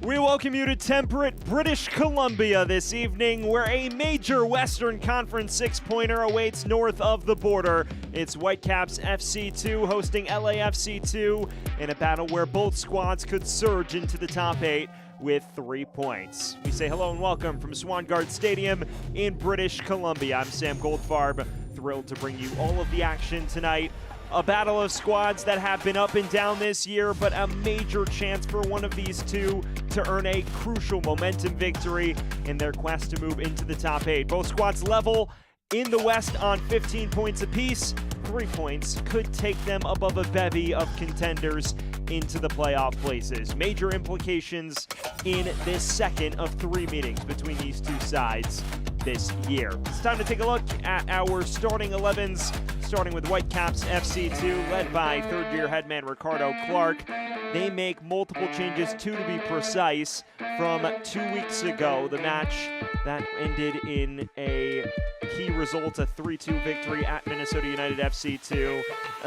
We welcome you to temperate British Columbia this evening, where a major Western Conference six-pointer awaits north of the border. It's Whitecaps FC2 hosting LAFC 2 in a battle where both squads could surge into the top 8 with 3 points. We say hello and welcome from Swangard Stadium in British Columbia. I'm Sam Goldfarb, thrilled to bring you all of the action tonight. A battle of squads that have been up and down this year, but a major chance for one of these two to earn a crucial momentum victory in their quest to move into the top 8. Both squads level in the West on 15 points apiece. 3 points could take them above a bevy of contenders into the playoff places. Major implications in this second of 3 meetings between these two sides this year. It's time to take a look at our starting 11s, starting with Whitecaps FC2, led by third-year headman Ricardo Clark. They make multiple changes, 2 to be precise, from 2 weeks ago. The match that ended in a key result, a 3-2 victory at Minnesota United FC2.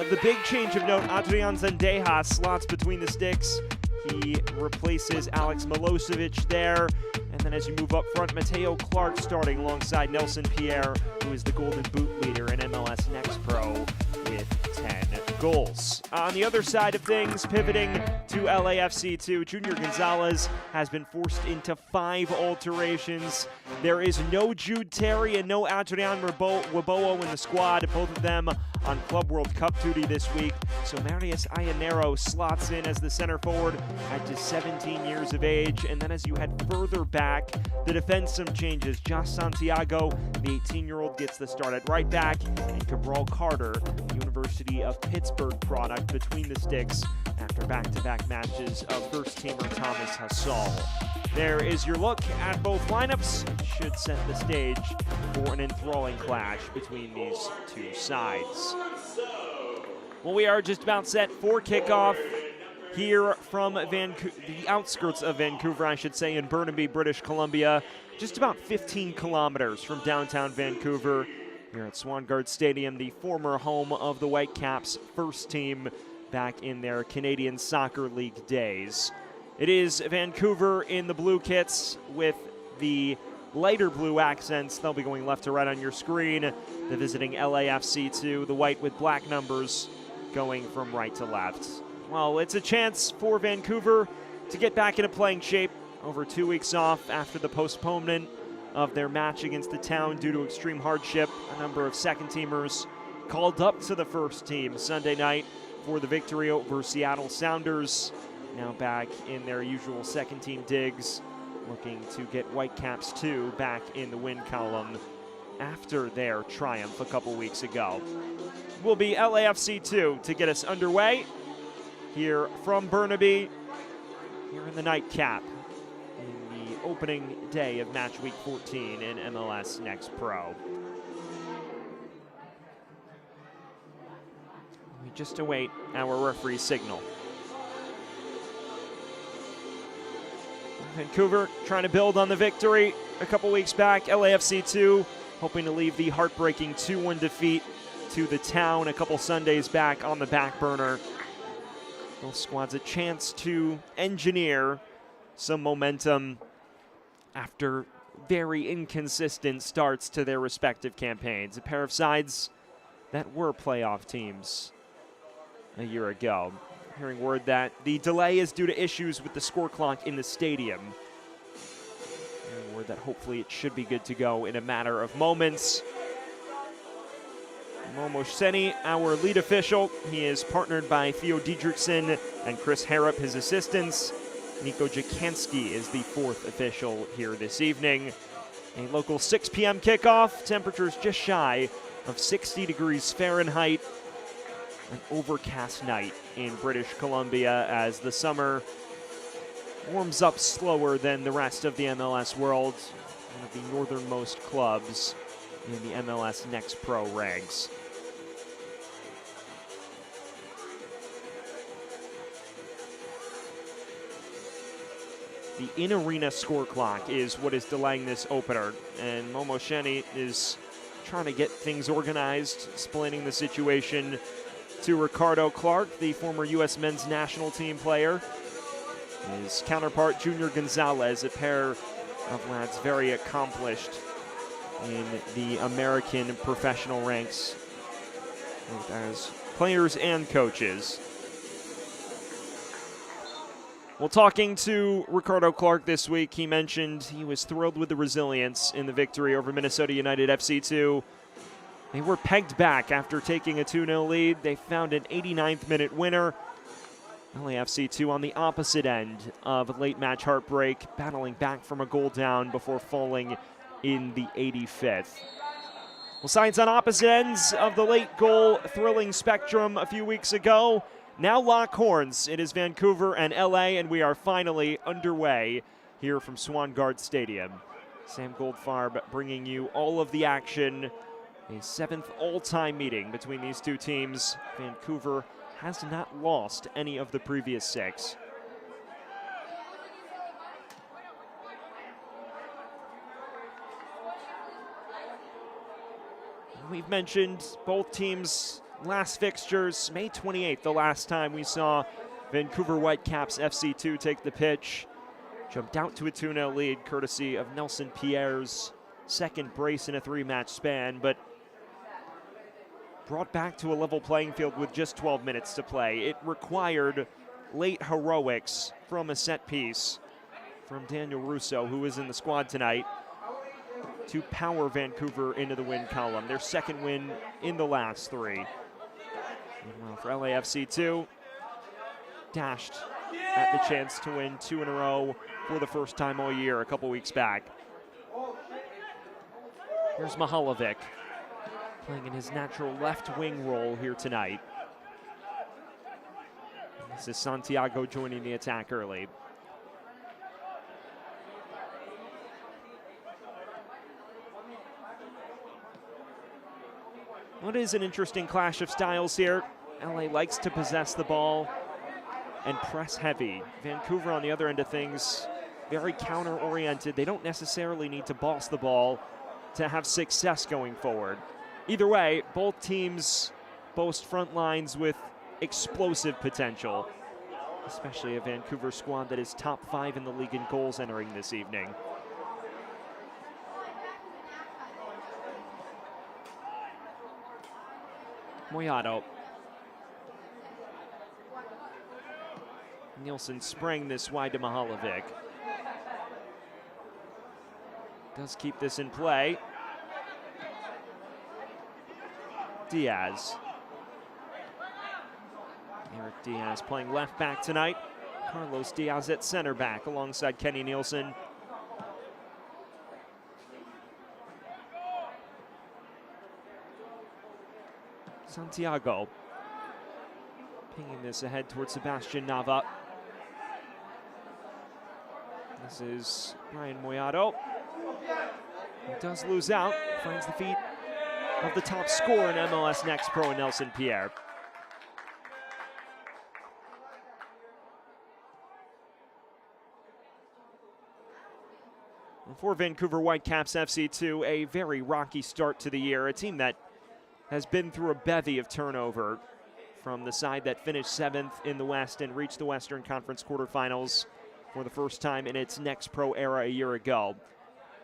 The big change of note, Adrian Zendejas slots between the sticks. He replaces Alex Milosevic there. And then as you move up front, Mateo Clark starting alongside Nelson Pierre, who is the Golden Boot leader in MLS NEXT Pro with 10 goals. On the other side of things, pivoting to LAFC 2, Junior Gonzalez has been forced into 5 alterations. There is no Jude Terry and no Adrian Waboa in the squad, both of them on Club World Cup duty this week. So Marius Ayanero slots in as the center forward at just 17 years of age. And then as you head further back, the defense some changes. Josh Santiago, the 18-year-old, gets the start at right back, and Cabral Carter, the University of Pittsburgh product, between the sticks after back-to-back matches of first-teamer Thomas Hassall. There is your look at both lineups. It should set the stage for an enthralling clash between these two sides. Well, we are just about set for kickoff here from the outskirts of Vancouver, I should say, in Burnaby, British Columbia. Just about 15 kilometers from downtown Vancouver. Here at Swangard Stadium, the former home of the Whitecaps first team back in their Canadian Soccer League days. It is Vancouver in the blue kits with the lighter blue accents. They'll be going left to right on your screen. The visiting LAFC 2, the white with black numbers going from right to left. Well, it's a chance for Vancouver to get back into playing shape over 2 weeks off after the postponement of their match against the Town due to extreme hardship. A number of second-teamers called up to the first team Sunday night for the victory over Seattle Sounders. Now back in their usual second-team digs, looking to get Whitecaps 2 back in the win column after their triumph a couple weeks ago. Will be LAFC 2 to get us underway here from Burnaby, here in the nightcap, in the opening day of match week 14 in MLS NEXT Pro. We just await our referee signal. Vancouver trying to build on the victory a couple weeks back. LAFC 2 hoping to leave the heartbreaking 2-1 defeat to the Town a couple Sundays back on the back burner. Both squads a chance to engineer some momentum after very inconsistent starts to their respective campaigns. A pair of sides that were playoff teams a year ago. Hearing word that the delay is due to issues with the score clock in the stadium. Hearing word that hopefully it should be good to go in a matter of moments. Momo Seni, our lead official. He is partnered by Theo Diedrichsen and Chris Harrop, his assistants. Nico Jakanski is the 4th official here this evening. A local 6 p.m. kickoff. Temperatures just shy of 60 degrees Fahrenheit. An overcast night in British Columbia as the summer warms up slower than the rest of the MLS world. One of the northernmost clubs in the MLS NEXT Pro ranks. The in-arena score clock is what is delaying this opener, and Momo Seni is trying to get things organized, explaining the situation to Ricardo Clark, the former U.S. men's national team player. His counterpart, Junior Gonzalez, a pair of lads very accomplished in the American professional ranks as players and coaches. Well, talking to Ricardo Clark this week, he mentioned he was thrilled with the resilience in the victory over Minnesota United FC2. They were pegged back after taking a 2-0 lead. They found an 89th minute winner. LAFC2 on the opposite end of a late match heartbreak, battling back from a goal down before falling in the 85th. Well, sides on opposite ends of the late goal thrilling spectrum a few weeks ago. Now lock horns. It is Vancouver and LA, and we are finally underway here from Swangard Stadium. Sam Goldfarb bringing you all of the action. A 7th all-time meeting between these two teams. Vancouver has not lost any of the previous 6. We've mentioned both teams' last fixtures. May 28th, the last time we saw Vancouver Whitecaps FC2 take the pitch. Jumped out to a 2-0 lead courtesy of Nelson Pierre's second brace in a 3-match span, but brought back to a level playing field with just 12 minutes to play. It required late heroics from a set piece from Daniel Russo, who is in the squad tonight, to power Vancouver into the win column. Their second win in the last 3. Meanwhile, for LAFC2, dashed at the chance to win 2 in a row for the first time all year a couple weeks back. Here's Mihalovic, playing in his natural left wing role here tonight. And this is Santiago joining the attack early. What is an interesting clash of styles here? LA likes to possess the ball and press heavy. Vancouver, on the other end of things, very counter-oriented. They don't necessarily need to boss the ball to have success going forward. Either way, both teams boast front lines with explosive potential, especially a Vancouver squad that is top 5 in the league in goals entering this evening. Moyato. Nielsen sprang this wide to Mihalovic. Does keep this in play. Diaz. Eric Diaz playing left back tonight. Carlos Diaz at center back alongside Kenny Nielsen. Santiago pinging this ahead towards Sebastian Nava. This is Brian Moyato. He does lose out, finds the feet of the top scorer in MLS Next Pro, Nelson Pierre. And for Vancouver Whitecaps FC2, a very rocky start to the year, a team that has been through a bevy of turnover from the side that finished 7th in the West and reached the Western Conference quarterfinals for the first time in its Next Pro era a year ago.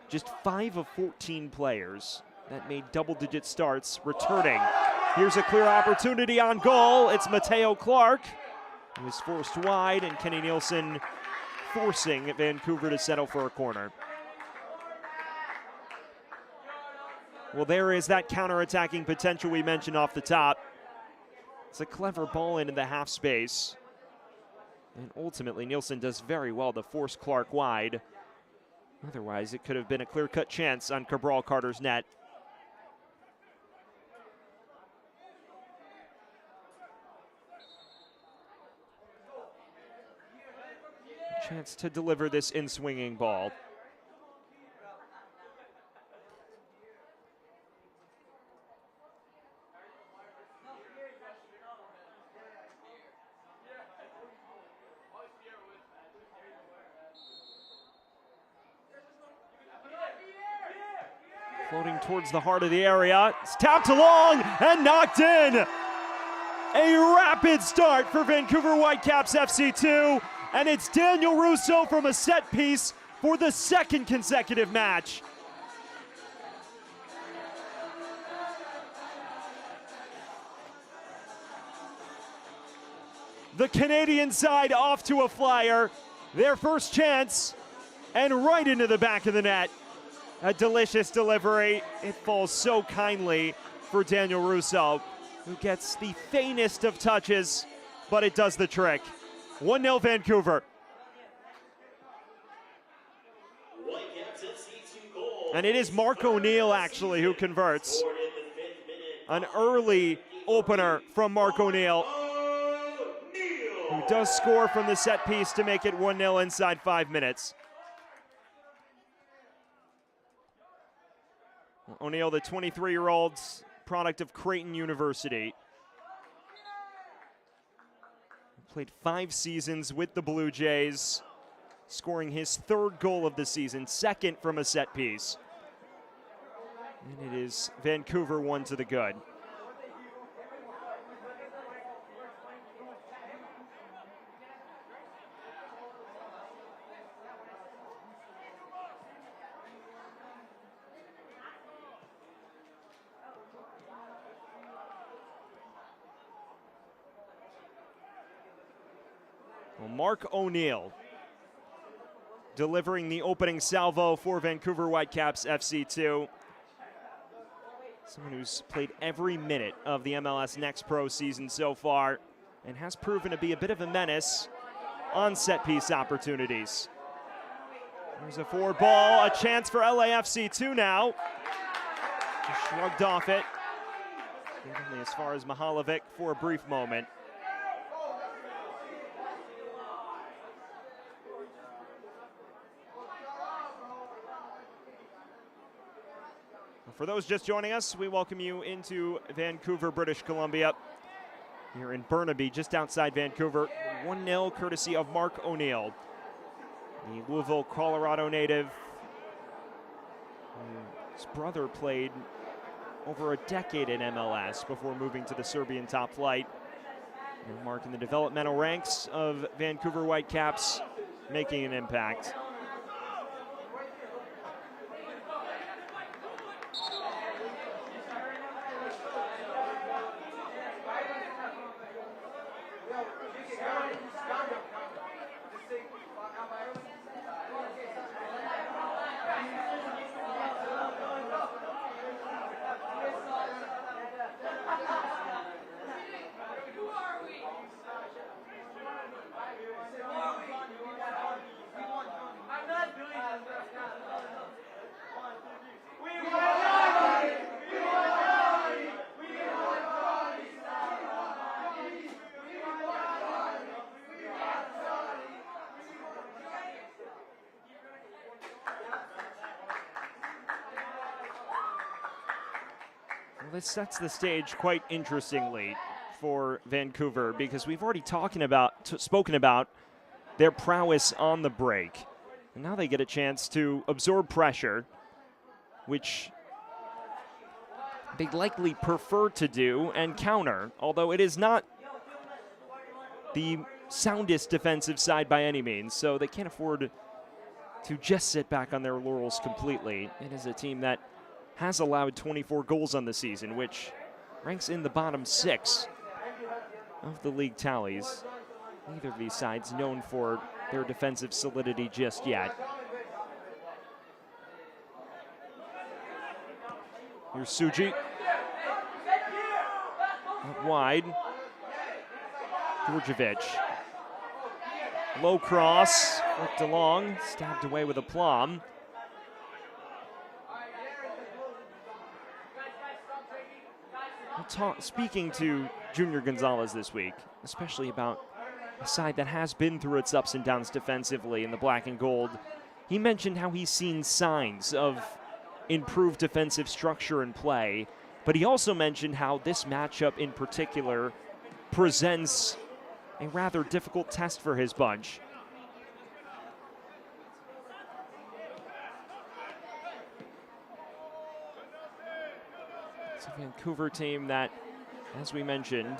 Just 5 of 14 players that made double-digit starts returning. Here's a clear opportunity on goal. It's Mateo Clark, who is forced wide, and Kenny Nielsen forcing Vancouver to settle for a corner. Well, there is that counter-attacking potential we mentioned off the top. It's a clever ball into the half space. And ultimately, Nielsen does very well to force Clark wide. Otherwise, it could have been a clear-cut chance on Cabral Carter's net. A chance to deliver this in-swinging ball. Floating towards the heart of the area. It's tapped along and knocked in. A rapid start for Vancouver Whitecaps FC2, and it's Daniel Russo from a set piece for the second consecutive match. The Canadian side off to a flyer, their first chance, and right into the back of the net. A delicious delivery. It falls so kindly for Daniel Russo, who gets the faintest of touches, but it does the trick. 1-0 Vancouver. And it is Mark O'Neill, actually, who converts. An early opener from Mark O'Neill, who does score from the set piece to make it 1-0 inside 5 minutes. O'Neill, the 23-year-old product of Creighton University. Played 5 seasons with the Blue Jays, scoring his 3rd goal of the season, 2nd from a set piece. And it is Vancouver 1 to the good. Well, Mark O'Neill delivering the opening salvo for Vancouver Whitecaps FC2. Someone who's played every minute of the MLS NEXT Pro season so far and has proven to be a bit of a menace on set-piece opportunities. There's a forward ball, a chance for LAFC2 now. Just shrugged off it. Only as far as Mihalovic for a brief moment. For those just joining us, we welcome you into Vancouver, British Columbia. Here in Burnaby, just outside Vancouver. 1-0 courtesy of Mark O'Neill, the Louisville, Colorado native. His brother played over a decade in MLS before moving to the Serbian top flight. And Mark in the developmental ranks of Vancouver Whitecaps, making an impact. This sets the stage quite interestingly for Vancouver, because we've already spoken about their prowess on the break. And now they get a chance to absorb pressure, which they likely prefer to do, and counter, although it is not the soundest defensive side by any means, so they can't afford to just sit back on their laurels completely. It is a team that has allowed 24 goals on the season, which ranks in the bottom 6 of the league tallies. Neither of these sides known for their defensive solidity just yet. Here's Suji. Up wide. Djurjevic. Low cross, flicked along, stabbed away with aplomb. Speaking to Junior Gonzalez this week, especially about a side that has been through its ups and downs defensively in the black and gold, he mentioned how he's seen signs of improved defensive structure and play, but he also mentioned how this matchup in particular presents a rather difficult test for his bunch. It's a Vancouver team that, as we mentioned,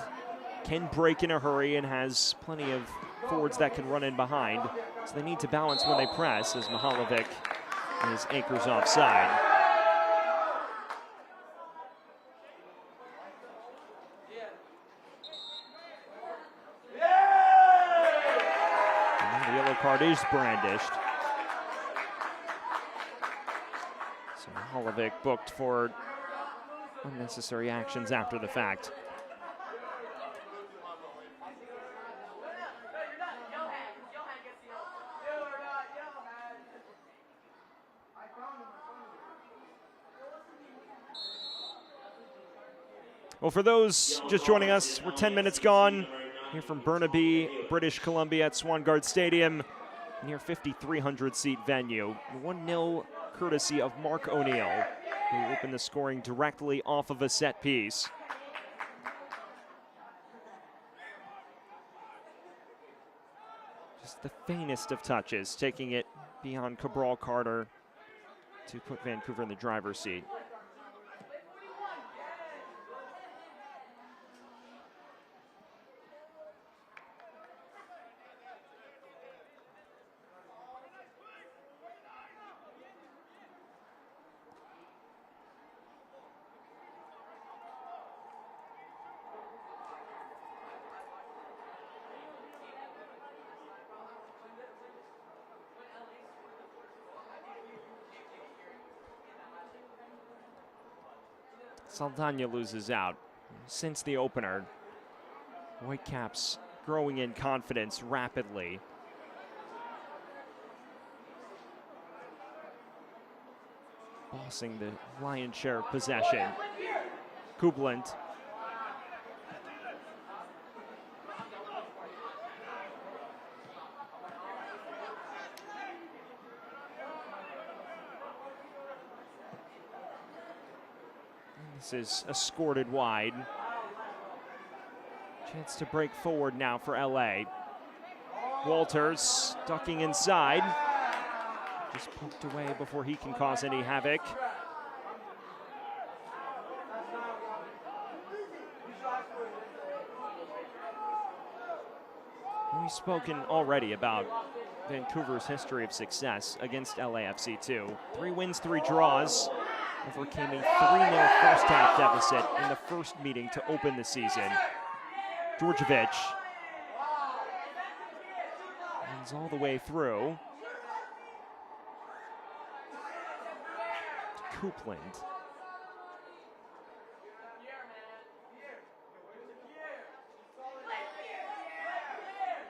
can break in a hurry and has plenty of forwards that can run in behind. So they need to balance when they press, as Mihalovic is anchors offside. And now the yellow card is brandished. So Mihalovic booked for unnecessary actions after the fact. Well, for those just joining us, we're 10 minutes gone here from Burnaby, British Columbia at Swangard Stadium, near 5,300 seat venue. 1-0 courtesy of Mark O'Neill, who opened the scoring directly off of a set piece. Just the faintest of touches, taking it beyond Cabral Carter to put Vancouver in the driver's seat. Saldana loses out. Since the opener, Whitecaps growing in confidence rapidly. Bossing the lion's share of possession. Kublant. This is escorted wide. Chance to break forward now for LA. Walters ducking inside. Just poked away before he can cause any havoc. We've spoken already about Vancouver's history of success against LAFC 2. 3 wins, 3 draws. Overcame a 3-0 first half deficit in the first meeting to open the season. Djordjevic runs all the way through. To Coupland.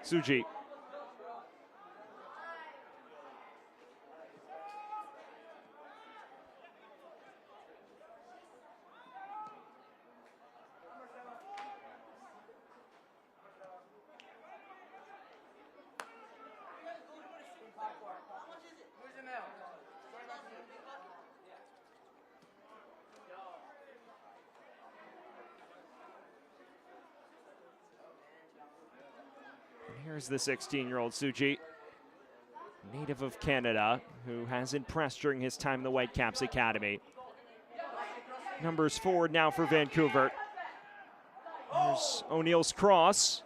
Suji. Here's the 16-year-old Suji, native of Canada, who has impressed during his time in the Whitecaps Academy. Numbers forward now for Vancouver. Here's O'Neill's cross.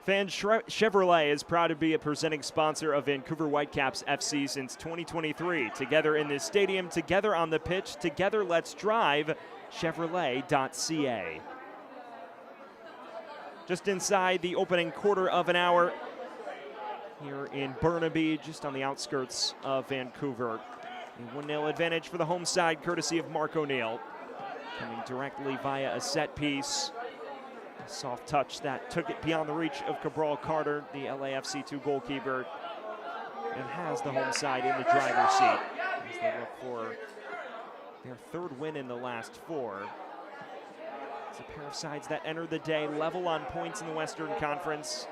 Fan Chevrolet is proud to be a presenting sponsor of Vancouver Whitecaps FC since 2023. Together in this stadium, together on the pitch, together let's drive, Chevrolet.ca. Just inside the opening quarter of an hour here in Burnaby, just on the outskirts of Vancouver. A 1-0 advantage for the home side, courtesy of Mark O'Neill. Coming directly via a set piece. A soft touch that took it beyond the reach of Cabral Carter, the LAFC 2 goalkeeper, and has the home side in the driver's seat as they look for their 3rd win in the last 4. It's a pair of sides that enter the day level on points in the Western Conference.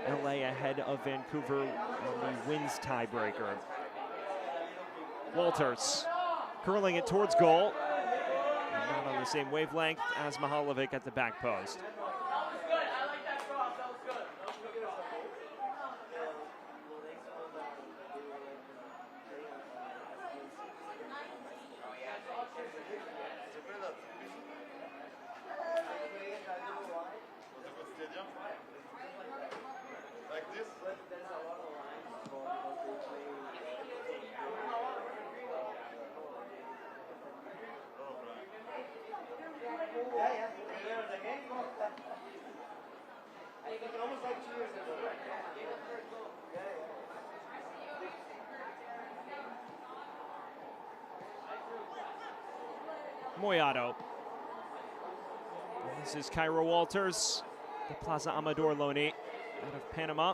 LA ahead of Vancouver on the wins tiebreaker. Walters curling it towards goal. And now the same wavelength as Mihalovic at the back post. Moyato. This is Cairo Walters, the Plaza Amador loanee out of Panama.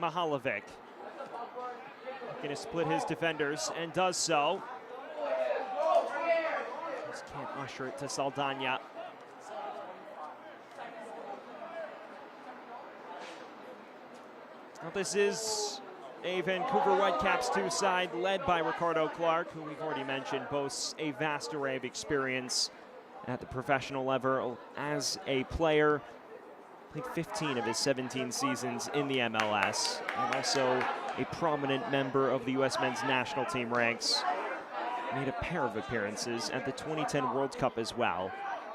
Mihalovic going to split his defenders and does so. Just can't usher it to Saldana. Now this is a Vancouver Whitecaps 2 side led by Ricardo Clark, who we've already mentioned boasts a vast array of experience at the professional level as a player. Played 15 of his 17 seasons in the MLS, and also a prominent member of the U.S. men's national team ranks. Made a pair of appearances at the 2010 World Cup as well.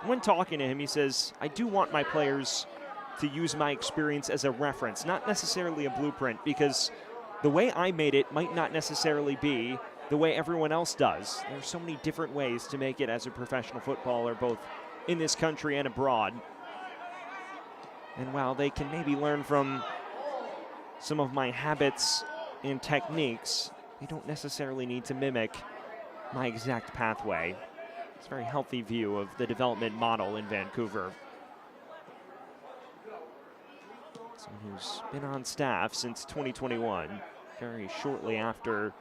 When talking to him, he says, I do want my players to use my experience as a reference, not necessarily a blueprint, because the way I made it might not necessarily be the way everyone else does. There are so many different ways to make it as a professional footballer, both in this country and abroad. And while they can maybe learn from some of my habits and techniques, they don't necessarily need to mimic my exact pathway. It's a very healthy view of the development model in Vancouver. Someone who's been on staff since 2021, very shortly after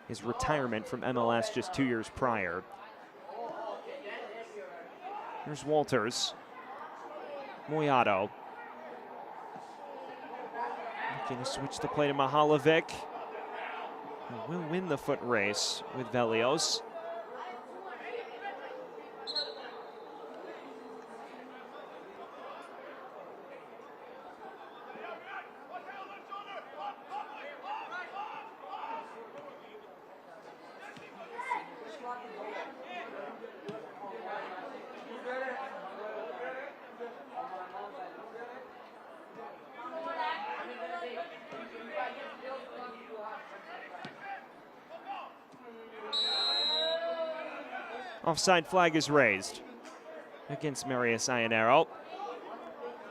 his retirement from MLS just 2 years prior. Here's Walters. Moyato. Going to switch the play to Mihalovic, who will win the foot race with Velios. Offside flag is raised against Marius Ionero.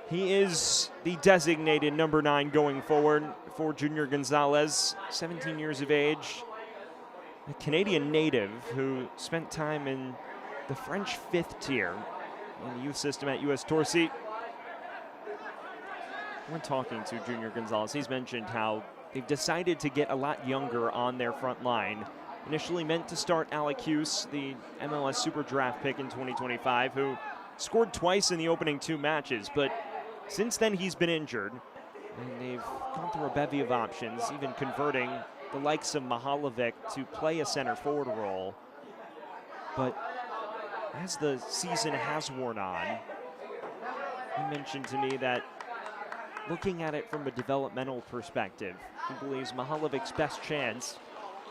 He is the designated number 9 going forward for Junior Gonzalez, 17 years of age, a Canadian native who spent time in the French 5th tier in the youth system at US Torcy. When talking to Junior Gonzalez, he's mentioned how they've decided to get a lot younger on their front line. Initially meant to start Alec Hughes, the MLS Super Draft pick in 2025, who scored twice in the opening 2 matches, but since then he's been injured, and they've gone through a bevy of options, even converting the likes of Mihalovic to play a center forward role. But as the season has worn on, he mentioned to me that looking at it from a developmental perspective, he believes Mihalovic's best chance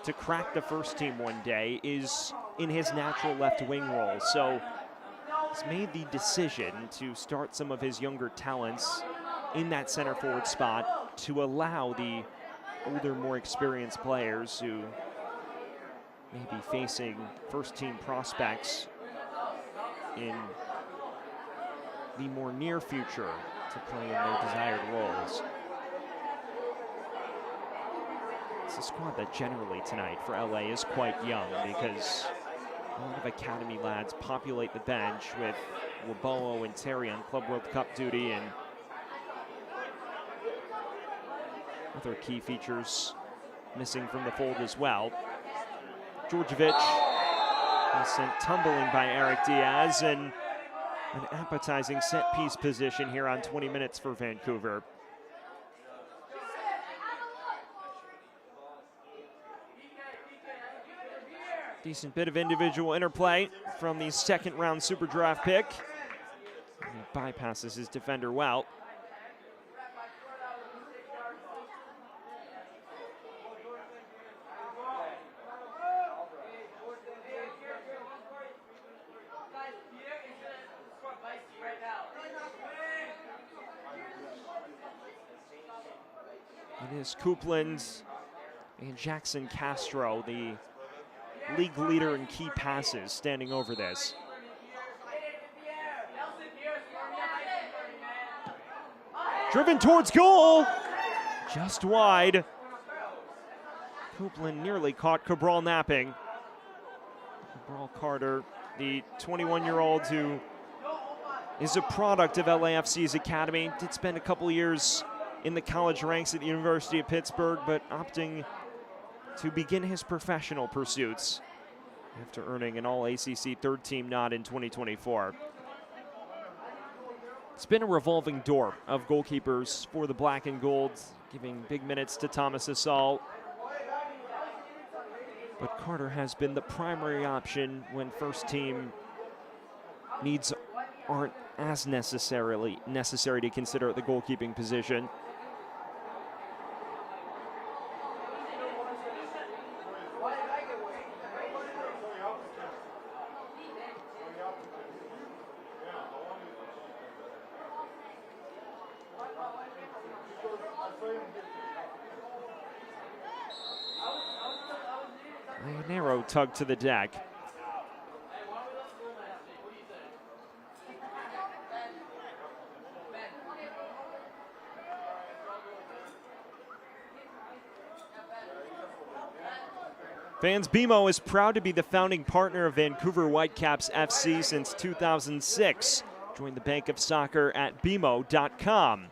to crack the first team one day is in his natural left wing role. So he's made the decision to start some of his younger talents in that center forward spot to allow the older, more experienced players who may be facing first team prospects in the more near future to play in their desired roles. It's a squad that generally tonight for LA is quite young, because a lot of academy lads populate the bench with Waboa and Terry on Club World Cup duty, and other key features missing from the fold as well. Djordjevic is sent tumbling by Eric Diaz, and an appetizing set piece position here on 20 minutes for Vancouver. Decent bit of individual interplay from the second-round Super Draft pick. He bypasses his defender well. It is Coupland and Jackson Castro, the league leader in key passes, standing over this. Driven towards goal, just wide. Coupland nearly caught Cabral napping. Cabral Carter, the 21-year-old who is a product of LAFC's academy, did spend a couple years in the college ranks at the University of Pittsburgh, but opting to begin his professional pursuits after earning an All-ACC third-team nod in 2024. It's been a revolving door of goalkeepers for the Black and Gold, giving big minutes to Thomas Asal. But Carter has been the primary option when first-team needs aren't as necessary to consider at the goalkeeping position. A narrow tug to the deck. Vans BMO is proud to be the founding partner of Vancouver Whitecaps FC since 2006. Join the Bank of Soccer at bmo.com.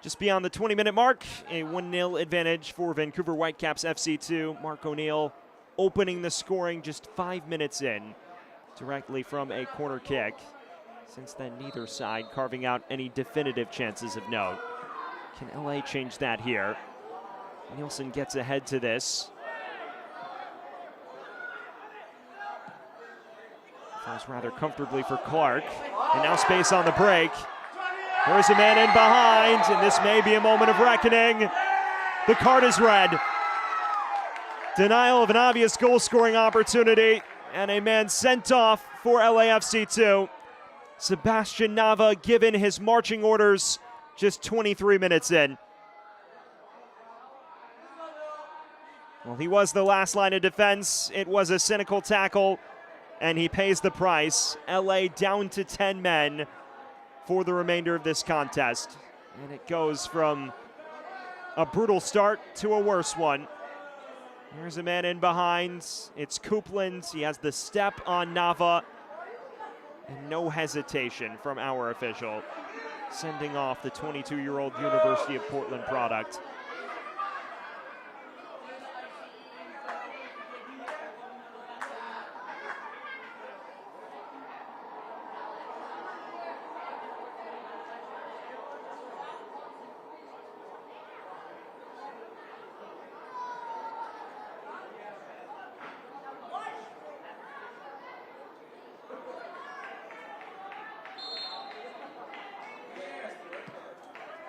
Just beyond the 20-minute mark, a 1-0 advantage for Vancouver Whitecaps FC2. Mark O'Neill opening the scoring just 5 minutes in, directly from a corner kick. Since then, neither side carving out any definitive chances of note. Can LA change that here? Nielsen gets ahead to this. Falls rather comfortably for Clark. And now space on the break. There's a man in behind, and this may be a moment of reckoning. The card is red. Denial of an obvious goal-scoring opportunity, and a man sent off for LAFC2. Sebastian Nava given his marching orders just 23 minutes in. Well, he was the last line of defense. It was a cynical tackle, and he pays the price. LA down to 10 men for the remainder of this contest. And it goes from a brutal start to a worse one. Here's a man in behind. It's Coupland. He has the step on Nava. And no hesitation from our official, sending off the 22-year-old University of Portland product.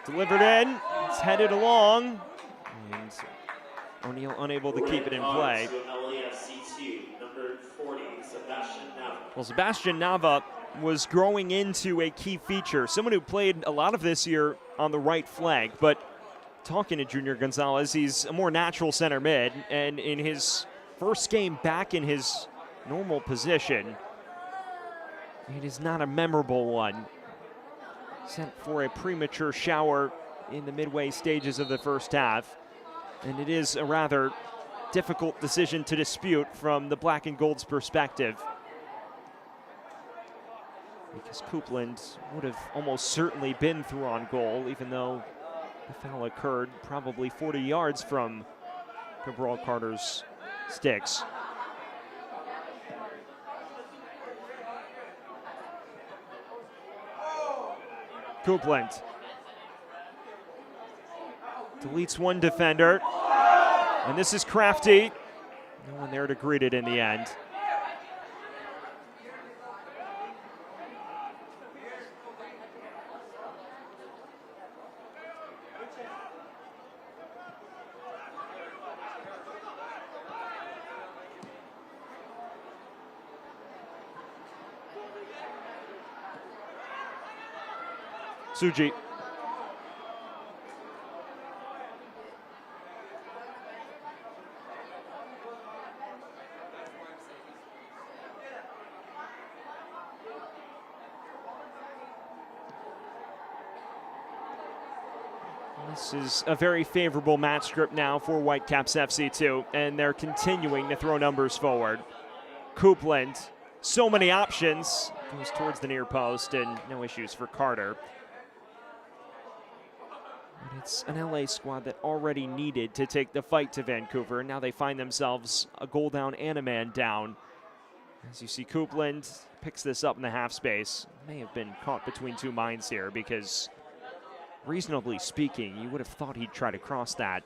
Delivered in, it's headed along, and O'Neill unable to keep it in play. Well, Sebastian Nava was growing into a key feature, someone who played a lot of this year on the right flank, but talking to Junior Gonzalez, he's a more natural center mid, and in his first game back in his normal position, it is not a memorable one. Sent for a premature shower in the midway stages of the first half. And it is a rather difficult decision to dispute from the Black and Gold's perspective, because Coupland would have almost certainly been through on goal, even though the foul occurred probably 40 yards from Cabral Carter's sticks. Coupland deletes one defender, and this is crafty. No one there to greet it in the end. Suji. This is a very favorable match script now for Whitecaps FC2, and they're continuing to throw numbers forward. Coupland, so many options, goes towards the near post, and no issues for Carter. But it's an LA squad that already needed to take the fight to Vancouver, and now they find themselves a goal down and a man down. As you see, Coupland picks this up in the half space. May have been caught between two minds here because, reasonably speaking, you would have thought he'd try to cross that.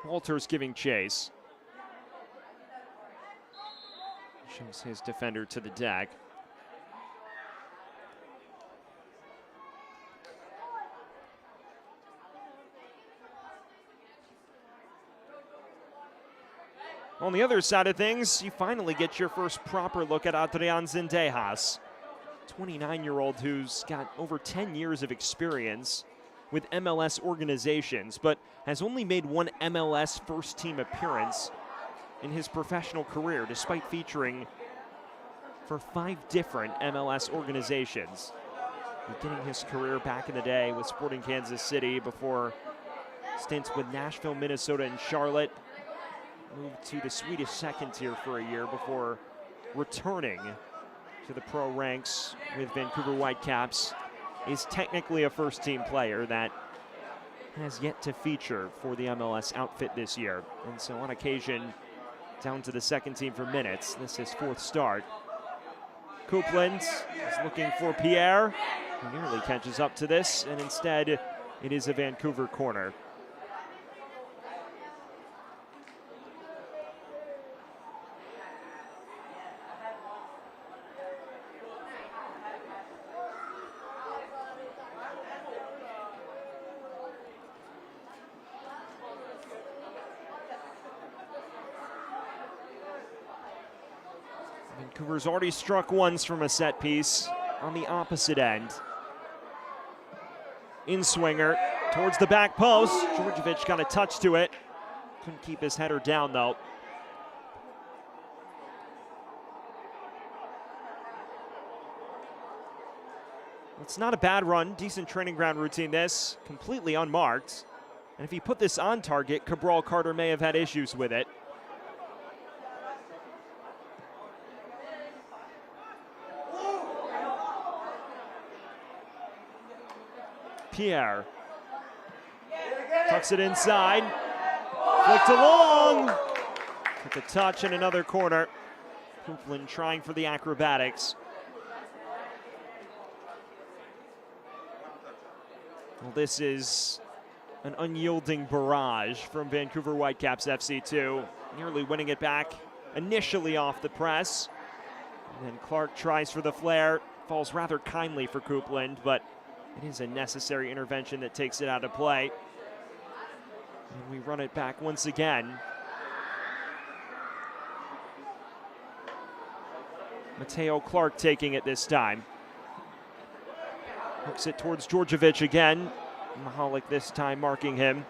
Walters giving chase. Shows his defender to the deck. On the other side of things, you finally get your first proper look at Adrian Zendejas, 29-year-old who's got over 10 years of experience with MLS organizations, but has only made one MLS first-team appearance in his professional career, despite featuring for 5 different MLS organizations. Beginning his career back in the day with Sporting Kansas City before stints with Nashville, Minnesota, and Charlotte. Moved to the Swedish second tier for a year before returning to the pro ranks with Vancouver Whitecaps. Is technically a first-team player that has yet to feature for the MLS outfit this year. And so on occasion, down to the second team for minutes. This is 4th start. Coupland is looking for Pierre, who nearly catches up to this, and instead it is a Vancouver corner. Vancouver's already struck once from a set piece on the opposite end. In-swinger towards the back post. Djordjevic got a touch to it. Couldn't keep his header down, though. It's not a bad run. Decent training ground routine, this. Completely unmarked. And if he put this on target, Cabral Carter may have had issues with it. Pierre tucks it inside, flicked along, with a touch and another corner. Coupland trying for the acrobatics. Well, this is an unyielding barrage from Vancouver Whitecaps FC2, nearly winning it back initially off the press. And then Clark tries for the flare, falls rather kindly for Coupland, but it is a necessary intervention that takes it out of play. And we run it back once again. Mateo Clark taking it this time. Hooks it towards Djordjevic again. Mahalik this time marking him.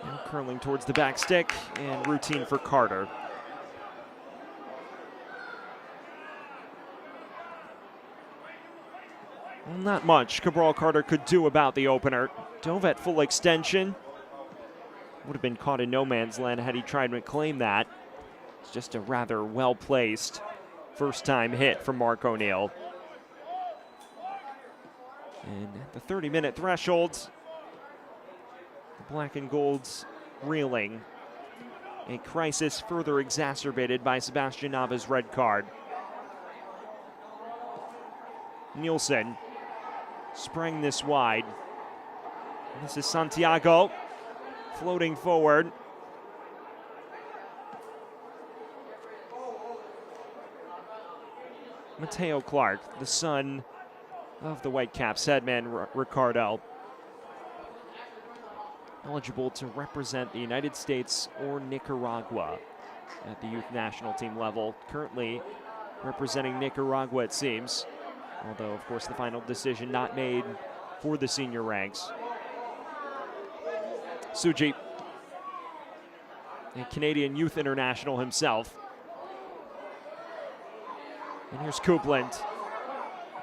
Now curling towards the back stick, and routine for Carter. Well, not much Cabral Carter could do about the opener. Dove at full extension. Would have been caught in no man's land had he tried to claim that. It's just a rather well-placed first-time hit from Mark O'Neill. And at the 30-minute threshold, the black and golds reeling. A crisis further exacerbated by Sebastian Nava's red card. Nielsen sprang this wide. This is Santiago floating forward. Mateo Clark, the son of the Whitecaps headman Ricardo, eligible to represent the United States or Nicaragua at the youth national team level. Currently representing Nicaragua, it seems, although of course the final decision not made for the senior ranks. Suji, a Canadian youth international himself. And here's Coupland,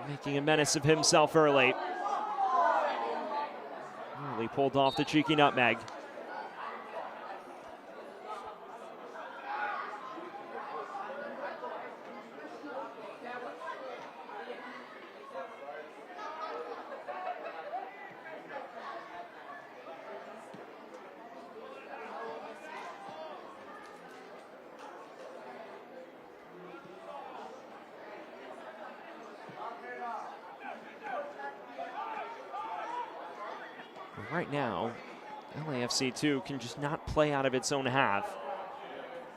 making a menace of himself early. Nearly pulled off the cheeky nutmeg. Right now, LAFC 2 can just not play out of its own half.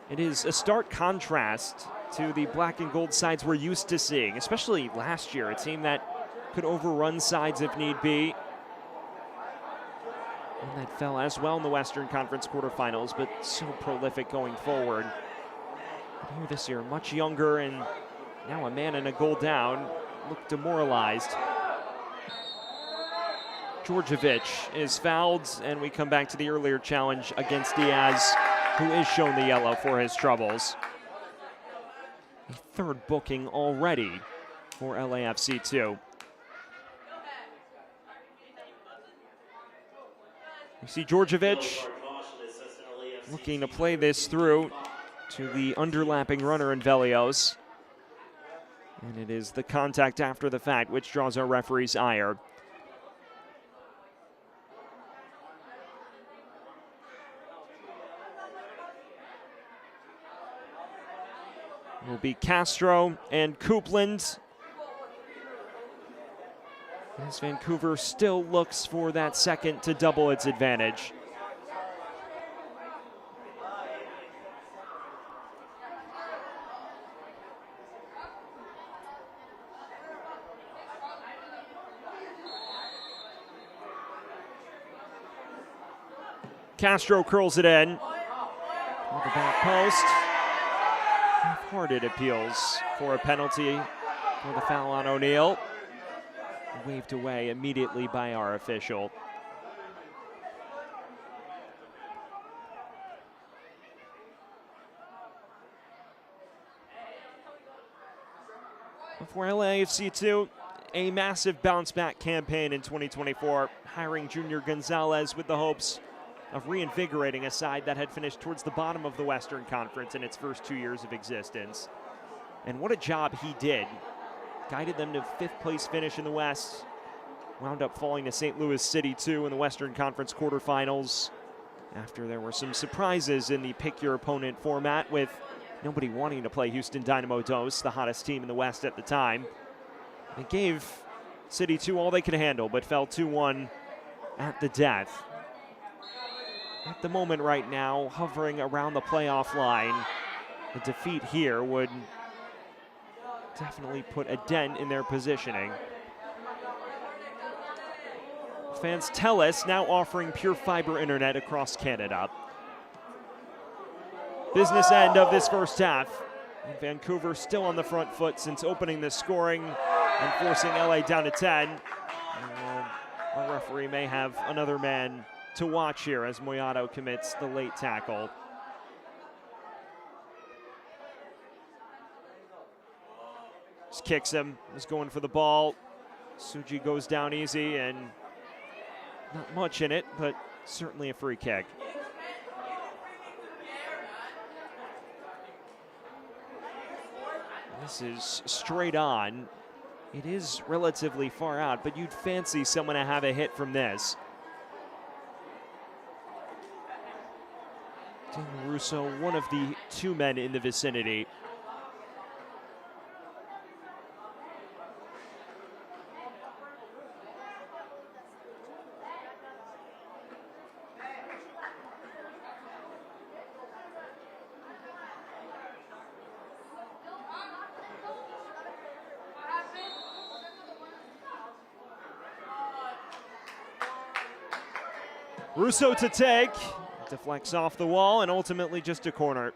It is a stark contrast to the black and gold sides we're used to seeing, especially last year, a team that could overrun sides if need be. And that fell as well in the Western Conference quarterfinals, but so prolific going forward. But here this year, much younger and now a man and a goal down, look demoralized. Djordjevic is fouled, and we come back to the earlier challenge against Diaz, who is shown the yellow for his troubles. A third booking already for LAFC 2. You see Djordjevic looking to play this through to the underlapping runner in Velios. And it is the contact after the fact which draws our referee's ire. Will be Castro and Coupland, as Vancouver still looks for that second to double its advantage. Castro curls it in with the back post. Half-hearted appeals for a penalty for the foul on O'Neal. Waved away immediately by our official. For LAFC 2, a massive bounce-back campaign in 2024, hiring Junior Gonzalez with the hopes of reinvigorating a side that had finished towards the bottom of the Western Conference in its first 2 years of existence. And what a job he did. Guided them to fifth place finish in the West. Wound up falling to St. Louis City 2 in the Western Conference quarterfinals after there were some surprises in the pick your opponent format, with nobody wanting to play Houston Dynamo Dos, the hottest team in the West at the time. They gave City 2 all they could handle, but fell 2-1 at the death. At the moment right now, hovering around the playoff line, a defeat here would definitely put a dent in their positioning. Fans tell us now offering pure fiber internet across Canada. Business end of this first half. And Vancouver still on the front foot since opening the scoring and forcing LA down to 10. Our referee may have another man to watch here as Moyato commits the late tackle. Just kicks him, is going for the ball. Suji goes down easy, and not much in it, but certainly a free kick. This is straight on. It is relatively far out, but you'd fancy someone to have a hit from this. Daniel Russo, one of the two men in the vicinity. Russo to take, deflects off the wall and ultimately just a corner.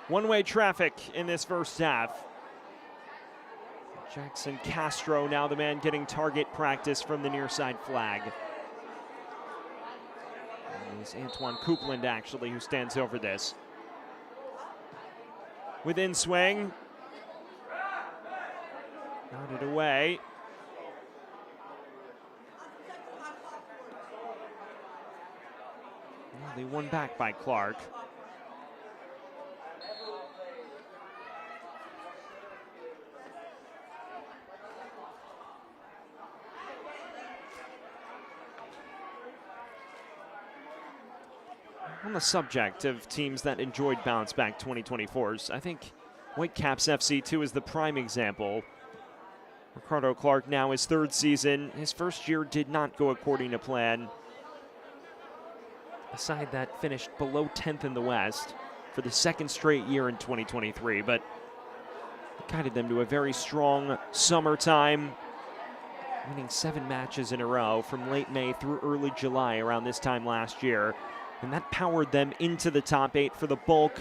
One-way traffic in this first half. Jackson Castro now the man getting target practice from the near side flag. And it's Antoine Coupland actually who stands over this. Within swing. Nodded away. They won back by Clark. On the subject of teams that enjoyed bounce back 2024s, I think Whitecaps FC2 is the prime example. Ricardo Clark now his third season. His first year did not go according to plan. A side that finished below 10th in the West for the second straight year in 2023, but it guided them to a very strong summertime, winning 7 matches in a row from late May through early July around this time last year. And that powered them into the top 8 for the bulk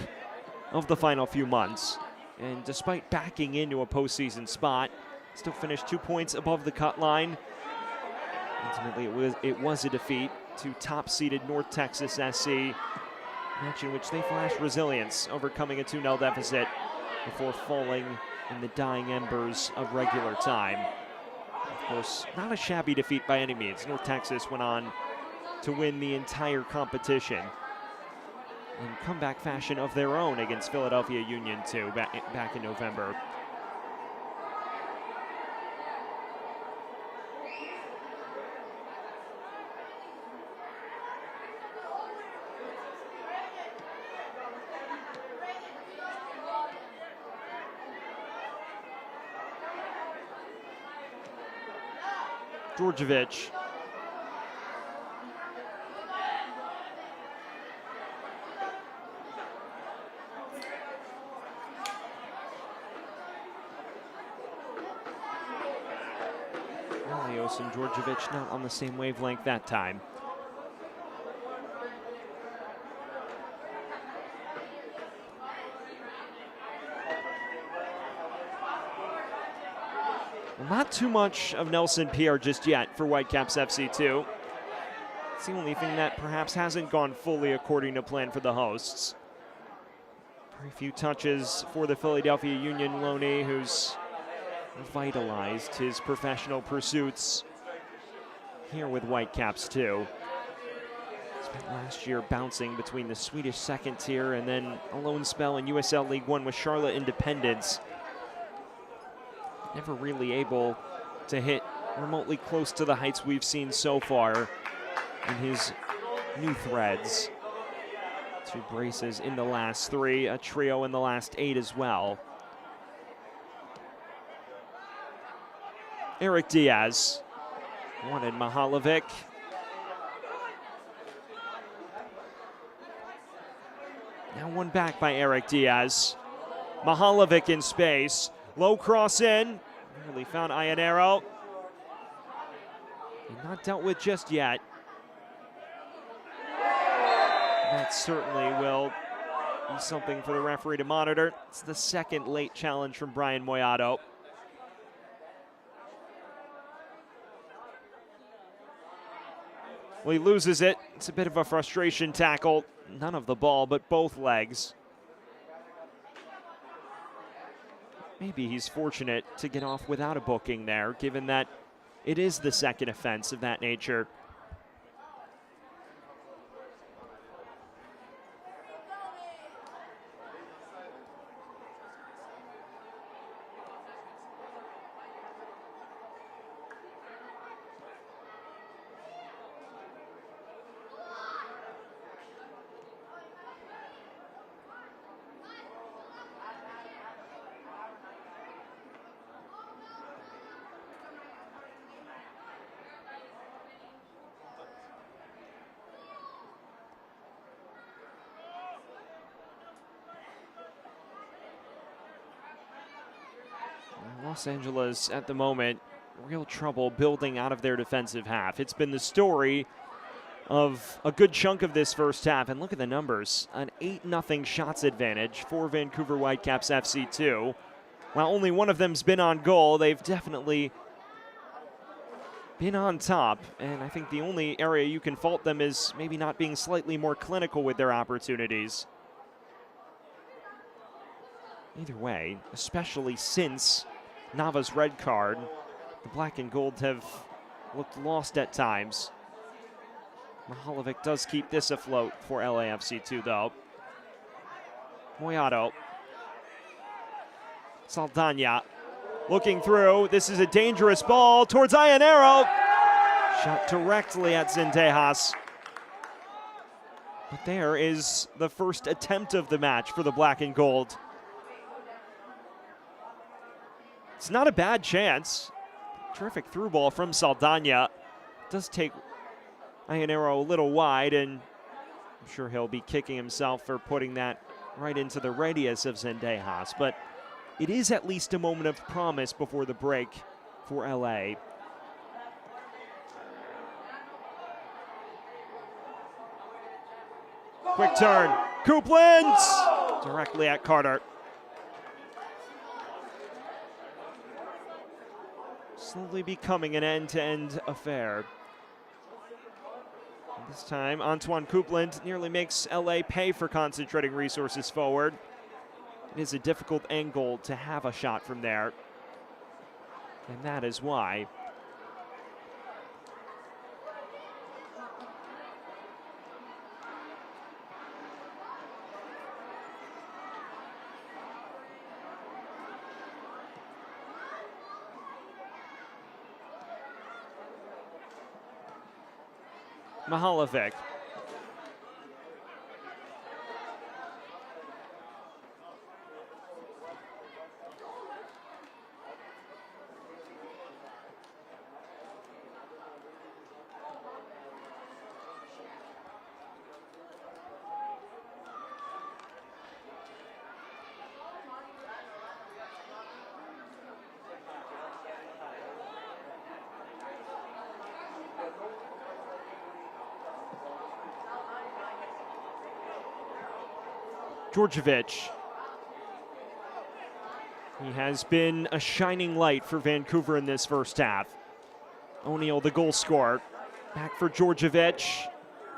of the final few months. And despite backing into a postseason spot, still finished 2 points above the cut line. Ultimately, it was a defeat to top-seeded North Texas SC, a match in which they flashed resilience, overcoming a 2-0 deficit before falling in the dying embers of regular time. Of course, not a shabby defeat by any means. North Texas went on to win the entire competition in comeback fashion of their own against Philadelphia Union 2 back in November. Djordjevic. And Djordjevic not on the same wavelength that time. Well, not too much of Nelson Pierre just yet for Whitecaps FC2. It's the only thing that perhaps hasn't gone fully according to plan for the hosts. Very few touches for the Philadelphia Union loanee, who's revitalized his professional pursuits here with Whitecaps too. Spent last year bouncing between the Swedish second tier and then a loan spell in USL League One with Charlotte Independence. Never really able to hit remotely close to the heights we've seen so far in his new threads. 2 braces in the last 3, a trio in the last 8 as well. Eric Diaz wanted Mihalovic. Now one back by Eric Diaz. Mihalovic in space. Low cross in. Nearly found Iannero. Not dealt with just yet. That certainly will be something for the referee to monitor. It's the second late challenge from Brian Moyato. Well, he loses it. It's a bit of a frustration tackle. None of the ball, but both legs. maybe he's fortunate to get off without a booking there, given that it is the second offense of that nature. Los Angeles, at the moment, real trouble building out of their defensive half. It's been the story of a good chunk of this first half, and look at the numbers. An 8-0 shots advantage for Vancouver Whitecaps FC2. While only one of them's been on goal, they've definitely been on top, and I think the only area you can fault them is maybe not being slightly more clinical with their opportunities. Either way, especially since Nava's red card, the black and gold have looked lost at times. Mihalovic does keep this afloat for LAFC too, though. Moyato. Saldana looking through. This is a dangerous ball towards Ianero. Shot directly at Zendejas. But there is the first attempt of the match for the black and gold. It's not a bad chance. Terrific through ball from Saldana. Does take Ianero a little wide, and I'm sure he'll be kicking himself for putting that right into the radius of Zendejas. But it is at least a moment of promise before the break for LA. Quick turn. Coupland! Directly at Carter. Slowly becoming an end-to-end affair. This time, Antoine Coupland nearly makes LA pay for concentrating resources forward. It is a difficult angle to have a shot from there, and that is why. Mihalovic. Djordjevic. He has been a shining light for Vancouver in this first half. O'Neal, the goal scorer. Back for Djordjevic.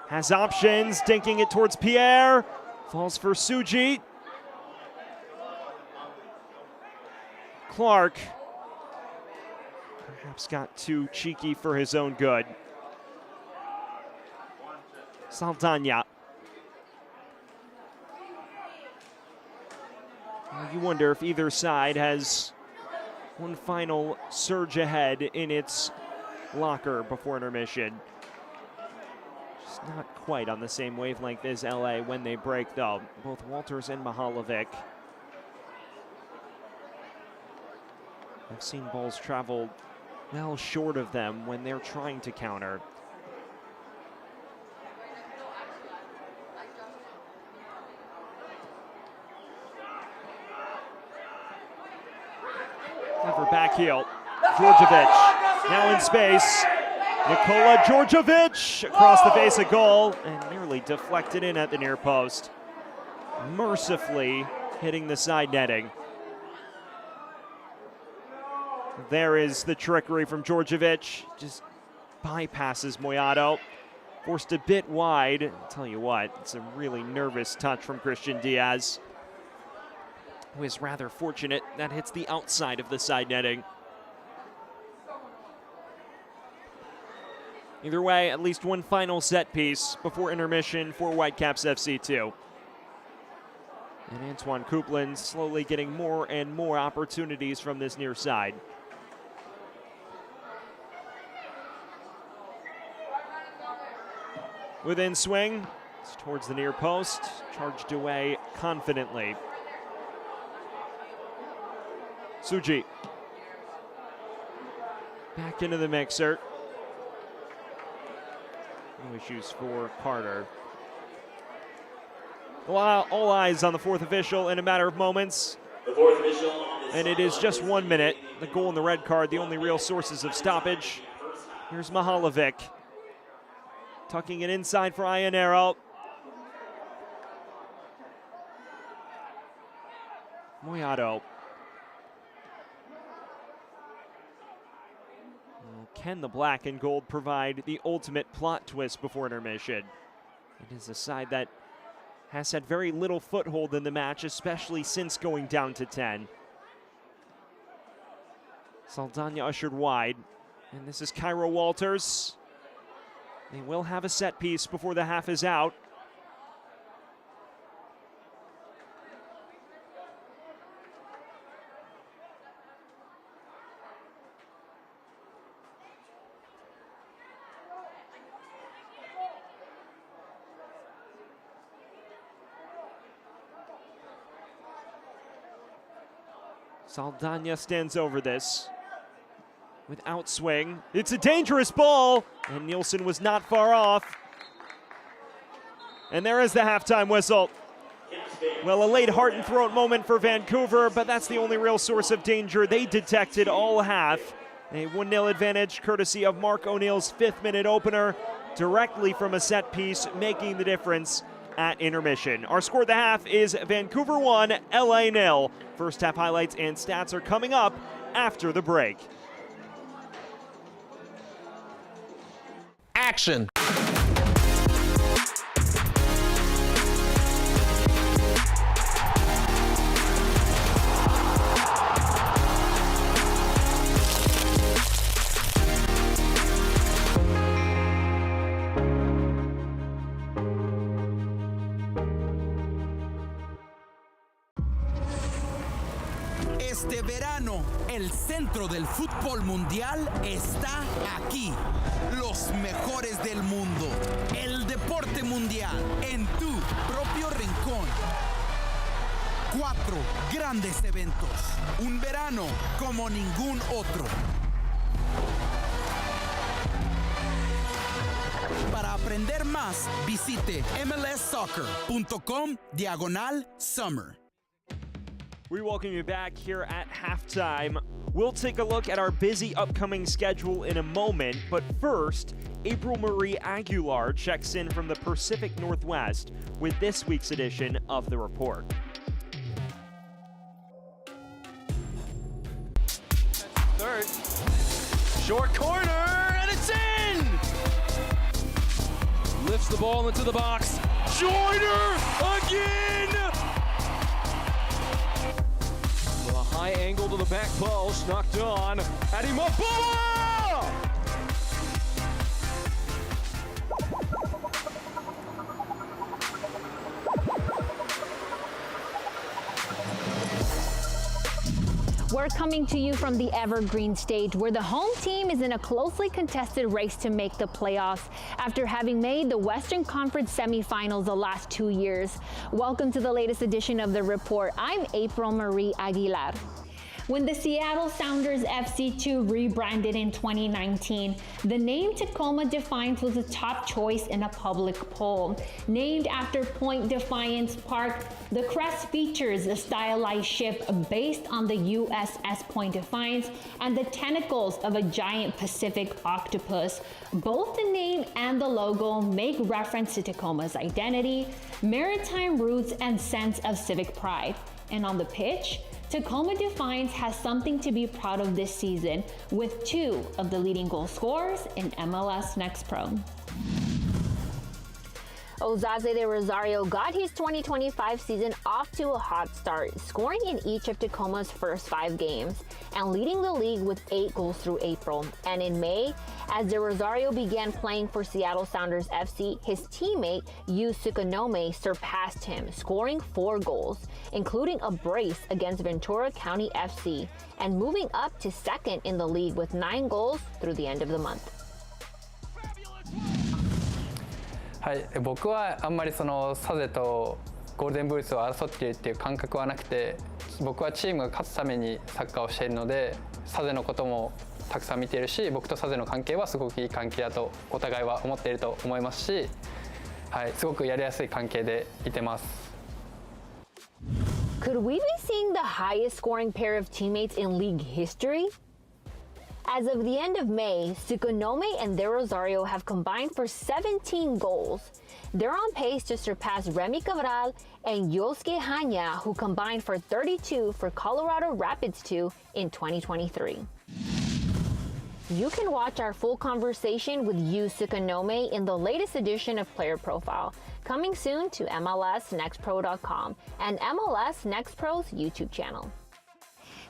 Has options, dinking it towards Pierre. Falls for Suji. Clark perhaps got too cheeky for his own good. Saldana. You wonder if either side has one final surge ahead in its locker before intermission. Just not quite on the same wavelength as LA when they break, though. Both Walters and Mihalovic have seen balls travel well short of them when they're trying to counter. Clever back heel. Djordjevic now in space. Nikola Djordjevic across the face of goal and nearly deflected in at the near post. Mercifully hitting the side netting. There is the trickery from Djordjevic. Just bypasses Moyato. Forced a bit wide. I'll tell you what, it's a really nervous touch from Christian Diaz. who is rather fortunate. That hits the outside of the side netting. Either way, at least one final set piece before intermission for Whitecaps FC2. And Antoine Coupland slowly getting more and more opportunities from this near side. Within swing, it's towards the near post, charged away confidently. Suji. Back into the mixer. No issues for Carter. All eyes on the fourth official in a matter of moments. The fourth official. And it is just 1 minute. The goal and the red card, the only real sources of stoppage. Here's Mihalovic. Tucking it inside for Ionero. Moyato. Can the black and gold provide the ultimate plot twist before intermission? It is a side that has had very little foothold in the match, especially since going down to 10. Saldana ushered wide, and this is Cairo Walters. They will have a set piece before the half is out. Saldana stands over this with outswing. It's a dangerous ball, and Nielsen was not far off. And there is the halftime whistle. Well, a late heart and throat moment for Vancouver, but that's the only real source of danger they detected all half. A 1-0 advantage courtesy of Mark O'Neill's 5th-minute opener, directly from a set piece, making the difference at intermission. Our score of the half is Vancouver 1, LA 0. First half highlights and stats are coming up after the break. Action. Este verano, el centro del fútbol mundial está aquí. Los mejores del mundo. El deporte mundial en tu propio rincón. 4 grandes eventos. Un verano como ningún otro. Para aprender más, visite mlssoccer.com/summer. We welcome you back here at halftime. We'll take a look at our busy upcoming schedule in a moment, but first, April Marie Aguilar checks in from the Pacific Northwest with this week's edition of The Report. Third, short corner, and it's in! Lifts the ball into the box. Joyner again! With a high angle to the back post, knocked on. Adimobola! We're coming to you from the Evergreen stage, where the home team is in a closely contested race to make the playoffs after having made the Western Conference semifinals the last 2 years. Welcome to the latest edition of The Report. I'm April Marie Aguilar. When the Seattle Sounders FC2 rebranded in 2019, the name Tacoma Defiance was a top choice in a public poll. Named after Point Defiance Park, the crest features a stylized ship based on the USS Point Defiance and the tentacles of a giant Pacific octopus. Both the name and the logo make reference to Tacoma's identity, maritime roots, and sense of civic pride. And on the pitch, Tacoma Defiance has something to be proud of this season, with 2 of the leading goal scorers in MLS NEXT Pro. Osaze de Rosario got his 2025 season off to a hot start, scoring in each of Tacoma's first 5 games and leading the league with 8 goals through April. And in May, as de Rosario began playing for Seattle Sounders FC, his teammate Yu Sukanome surpassed him, scoring 4 goals, including a brace against Ventura County FC, and moving up to second in the league with 9 goals through the end of the month. はい、僕はあんまりそのサゼとゴールデンブーツを争っているっていう感覚はなくて、僕はチームが勝つためにサッカーをしているので、サゼのこともたくさん見ているし、僕とサゼの関係はすごくいい関係だとお互いは思っていると思いますし、はい、すごくやりやすい関係でいてます。Could we be seeing the highest scoring pair of teammates in league history? As of the end of May, Sukanome and De Rosario have combined for 17 goals. They're on pace to surpass Remy Cabral and Yosuke Hanya, who combined for 32 for Colorado Rapids 2 in 2023. You can watch our full conversation with Yu Sukanome in the latest edition of Player Profile, coming soon to MLSNextPro.com and MLS Next Pro's YouTube channel.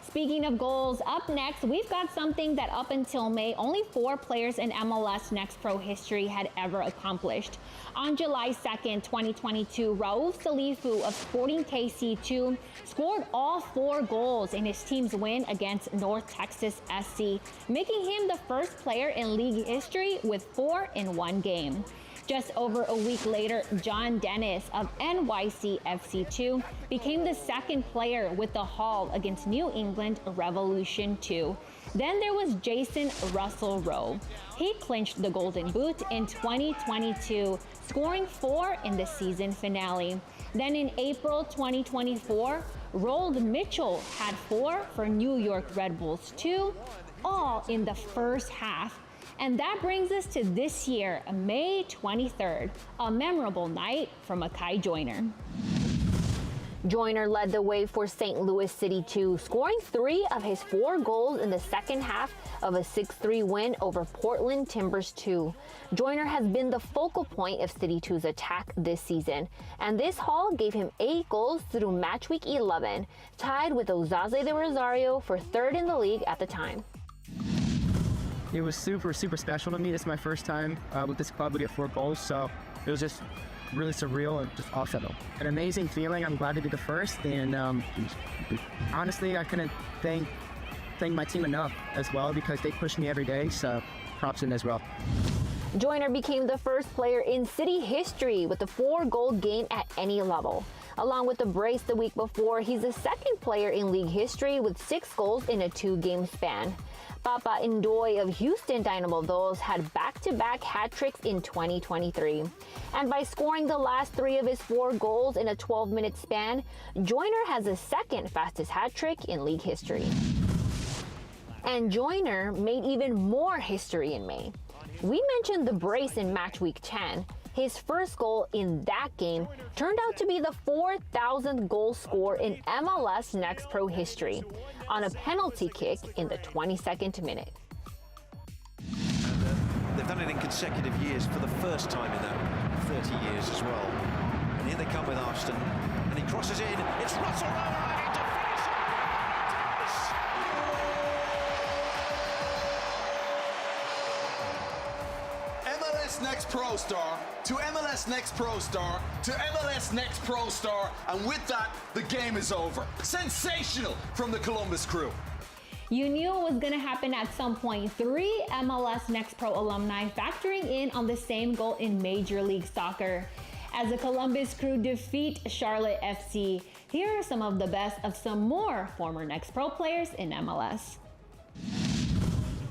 Speaking of goals, up next, we've got something that up until May, only 4 players in MLS Next Pro history had ever accomplished. On July 2nd, 2022, Raouf Salifu of Sporting KC2 scored all 4 goals in his team's win against North Texas SC, making him the first player in league history with 4 in one game. Just over a week later, John Dennis of NYC FC2 became the second player with the haul against New England Revolution 2. Then there was Jason Russell Rowe. He clinched the Golden Boot in 2022, scoring 4 in the season finale. Then in April 2024, Roald Mitchell had 4 for New York Red Bulls 2, all in the first half. And that brings us to this year, May 23rd, a memorable night for Makai Joyner. Joyner led the way for St. Louis City 2, scoring 3 of his 4 goals in the second half of a 6-3 win over Portland Timbers 2. Joyner has been the focal point of City 2's attack this season, and this haul gave him 8 goals through match week 11, tied with Osaze de Rosario for 3rd in the league at the time. It was super special to me. This is my first time with this club. We get 4 goals, so it was just really surreal and just awesome. An amazing feeling. I'm glad to be the first, and honestly, I couldn't thank my team enough as well because they push me every day, so props in as well. Joyner became the first player in City history with a 4-goal game at any level. Along with the brace the week before, he's the second player in league history with 6 goals in a 2-game span. Papa Ndoye of Houston Dynamo Bulls had back-to-back hat tricks in 2023. And by scoring the last 3 of his 4 goals in a 12-minute span, Joyner has the second fastest hat trick in league history. And Joyner made even more history in May. We mentioned the brace in match week 10. His first goal in that game turned out to be the 4,000th goal score in MLS Next Pro history on a penalty kick in the 22nd minute. And they've done it in consecutive years for the first time in that 30 years as well. And here they come with Arston, and he crosses in. It's Russell Rowe to finish it. MLS Next Pro Star to MLS Next Pro Star to MLS Next Pro Star, and with that, the game is over. Sensational from the Columbus crew. You knew it was going to happen at some point. 3 MLS Next Pro alumni factoring in on the same goal in Major League Soccer. As the Columbus crew defeat Charlotte FC, here are some of the best of some more former Next Pro players in MLS.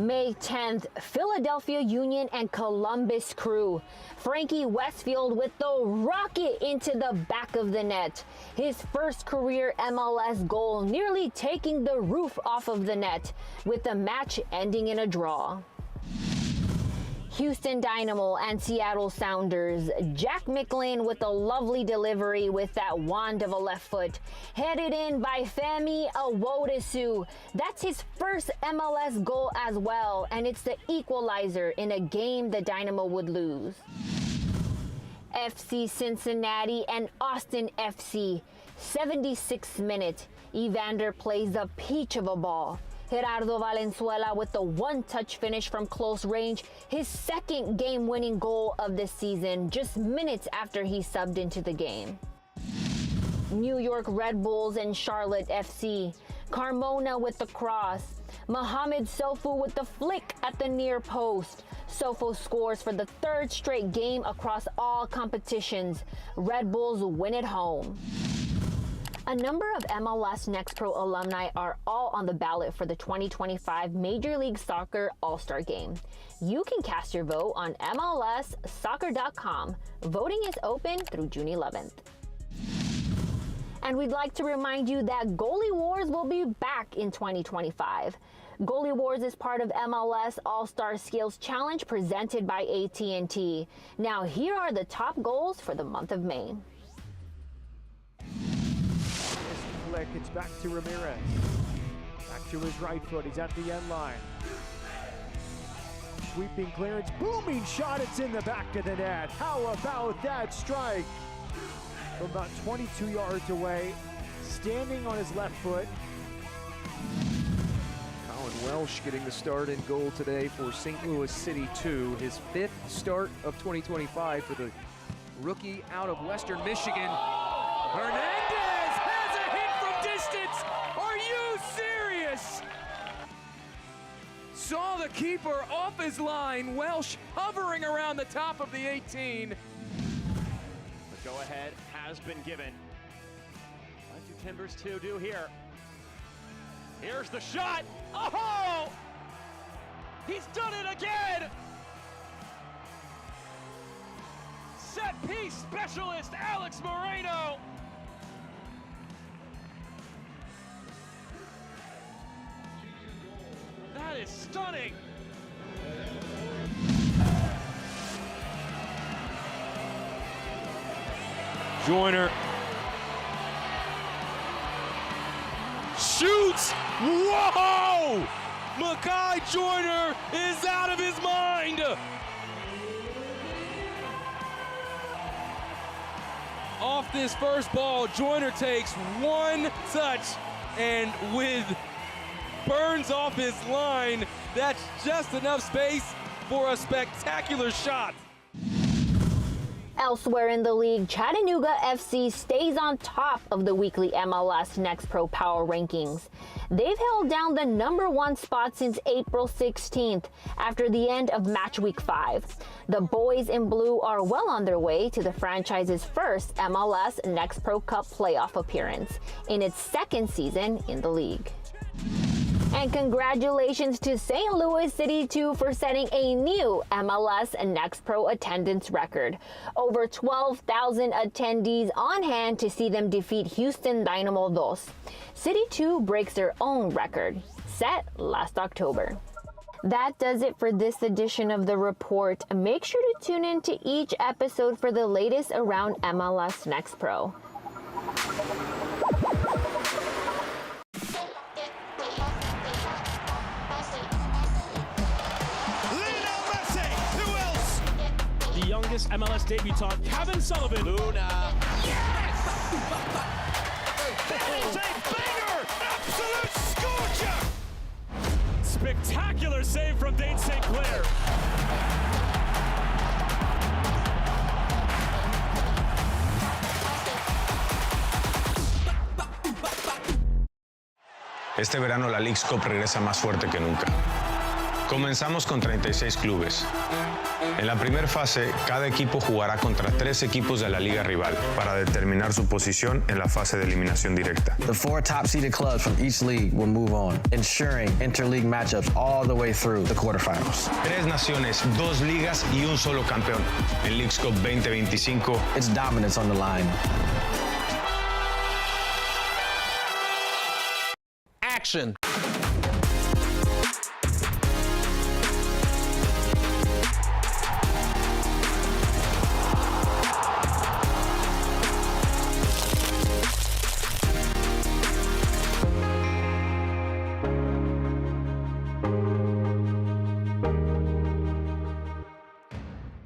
May 10th, Philadelphia Union and Columbus Crew. Frankie Westfield with the rocket into the back of the net. His first career MLS goal nearly taking the roof off of the net, with the match ending in a draw. Houston Dynamo and Seattle Sounders. Jack Micklin with a lovely delivery with that wand of a left foot. Headed in by Femi Awodesu. That's his first MLS goal as well, and it's the equalizer in a game the Dynamo would lose. FC Cincinnati and Austin FC. 76th minute, Evander plays a peach of a ball. Gerardo Valenzuela with the one-touch finish from close range, his second game-winning goal of the season, just minutes after he subbed into the game. New York Red Bulls and Charlotte FC. Carmona with the cross. Mohamed Sofu with the flick at the near post. Sofu scores for the third straight game across all competitions. Red Bulls win at home. A number of MLS Next Pro alumni are all on the ballot for the 2025 Major League Soccer All-Star Game. You can cast your vote on MLSsoccer.com. Voting is open through June 11th. And we'd like to remind you that Goalie Wars will be back in 2025. Goalie Wars is part of MLS All-Star Skills Challenge presented by AT&T. Now here are the top goals for the month of May. Flick, it's back to Ramirez. Back to his right foot, he's at the end line. Sweeping clearance, booming shot, it's in the back of the net. How about that strike? From about 22 yards away, standing on his left foot. Colin Welsh getting the start in goal today for St. Louis City 2, his 5th start of 2025 for the rookie out of Western Michigan. Hernandez has a hit from distance. Are you serious? Saw the keeper off his line. Welsh hovering around the top of the 18. The go-ahead has been given. What do Timbers 2 do here? Here's the shot. Oh! He's done it again! Set piece specialist Alex Moreno. That is stunning. Joyner shoots. Whoa! Makai Joyner is out of his mind. Off this first ball, Joyner takes one touch, and with Burns off his line, that's just enough space for a spectacular shot. Elsewhere in the league, Chattanooga FC stays on top of the weekly MLS Next Pro Power Rankings. They've held down the #1 spot since April 16th after the end of match week 5. The boys in blue are well on their way to the franchise's first MLS Next Pro Cup playoff appearance in its second season in the league. And congratulations to St. Louis City 2 for setting a new MLS Next Pro attendance record. Over 12,000 attendees on hand to see them defeat Houston Dynamo 2. City 2 breaks their own record, set last October. That does it for this edition of The Report. Make sure to tune in to each episode for the latest around MLS Next Pro. Youngest MLS debutant, Kevin Sullivan. Luna. Yes! That is a banger! Absolute scorcher! Spectacular save from Dane St. Clair. Este verano la Leagues Cup regresa más fuerte que nunca. Comenzamos con 36 clubes. En la primera fase, cada equipo jugará contra 3 equipos de la liga rival para determinar su posición en la fase de eliminación directa. The 4 top-seeded clubs from each league will move on, ensuring interleague matchups all the way through the quarterfinals. 3 naciones, 2 ligas y un solo campeón. En Leagues Cup 2025, it's dominance on the line. Action.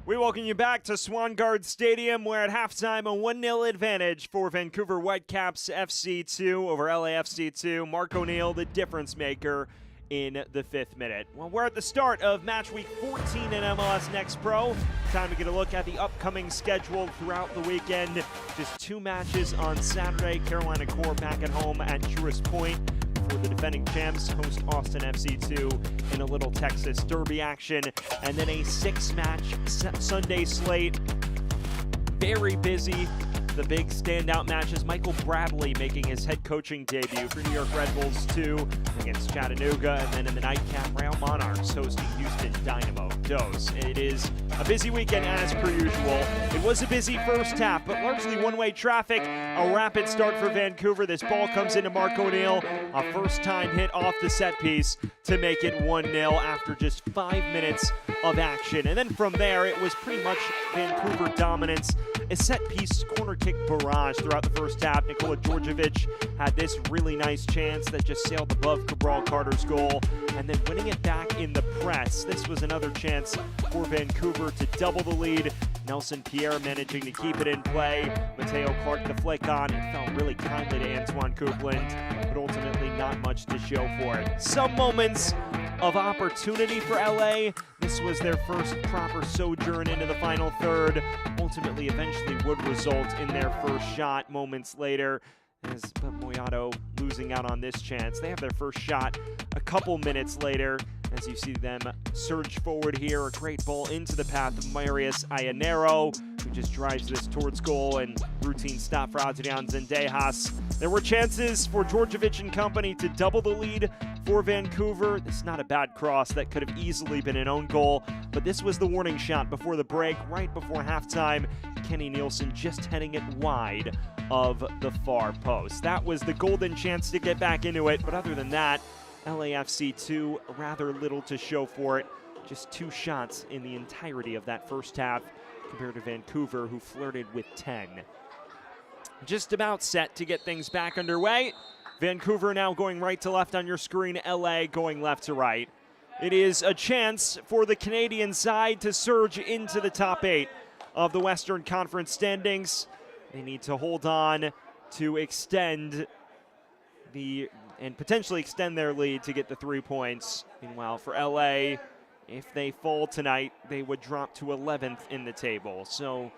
We welcome you back to Swangard Stadium, where at halftime a 1-0 advantage for Vancouver Whitecaps FC2 over LAFC 2. Mark O'Neill, the difference maker in the 5th minute. Well, we're at the start of match week 14 in MLS Next Pro. Time to get a look at the upcoming schedule throughout the weekend. Just 2 matches on Saturday. Carolina Core back at home at Truist Point for the defending champs, host Austin FC2 in a little Texas Derby action. And then a 6-match Sunday slate. Very busy. The big standout matches, Michael Bradley making his head coaching debut for New York Red Bulls 2 against Chattanooga, and then in the nightcap, Real Monarchs hosting Houston Dynamo Dos. It is a busy weekend as per usual. It was a busy first half, but largely one-way traffic. A rapid start for Vancouver. This ball comes into Mark O'Neill, a first-time hit off the set piece to make it 1-0 after just 5 minutes of action. And then from there, it was pretty much Vancouver dominance. A set-piece corner kick barrage throughout the first half. Nikola Djordjevic had this really nice chance that just sailed above Cabral Carter's goal, and then winning it back in the press. This was another chance for Vancouver to double the lead. Nelson Pierre managing to keep it in play. Mateo Clark the flick on. It fell really kindly to Antoine Coupland, but ultimately not much to show for it. Some moments of opportunity for LA. This was their first proper sojourn into the final third. Ultimately, eventually would result in their first shot moments later, but Moyato losing out on this chance. They have their first shot a couple minutes later as you see them surge forward here. A great ball into the path of Marius Ayanero, who just drives this towards goal, and routine stop for Adrian Zendejas. There were chances for Djordjevic and company to double the lead for Vancouver. This is not a bad cross that could have easily been an own goal, but this was the warning shot before the break, right before halftime. Kenny Nielsen just heading it wide of the far post. That was the golden chance to get back into it, but other than that, LAFC 2, rather little to show for it. Just 2 shots in the entirety of that first half compared to Vancouver, who flirted with 10. Just about set to get things back underway. Vancouver now going right to left on your screen, LA going left to right. It is a chance for the Canadian side to surge into the top 8 of the Western Conference standings. They need to hold on to extend and potentially extend their lead to get the 3 points. Meanwhile, for LA, if they fall tonight, they would drop to 11th in the table. So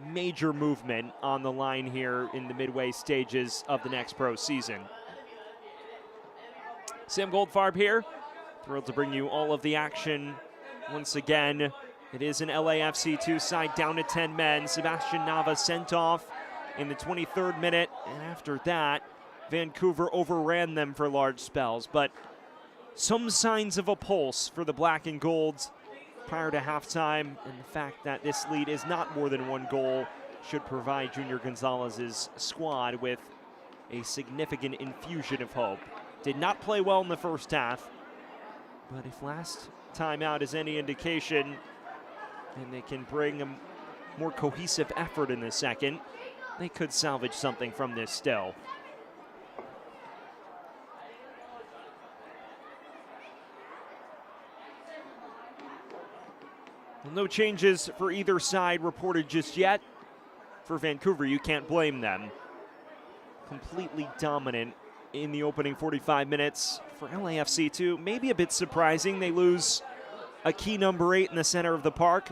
major movement on the line here in the midway stages of the Next Pro season. Sam Goldfarb here, thrilled to bring you all of the action once again. It is an LAFC 2 side down to 10 men. Sebastian Nava sent off in the 23rd minute, and after that, Vancouver overran them for large spells, but some signs of a pulse for the black and golds prior to halftime, and the fact that this lead is not more than 1 goal should provide Junior Gonzalez's squad with a significant infusion of hope. Did not play well in the first half, but if last time out is any indication, and they can bring a more cohesive effort in the second, they could salvage something from this still. No changes for either side reported just yet. For Vancouver, you can't blame them. Completely dominant in the opening 45 minutes. For LAFC too, maybe a bit surprising. They lose a key number 8 in the center of the park.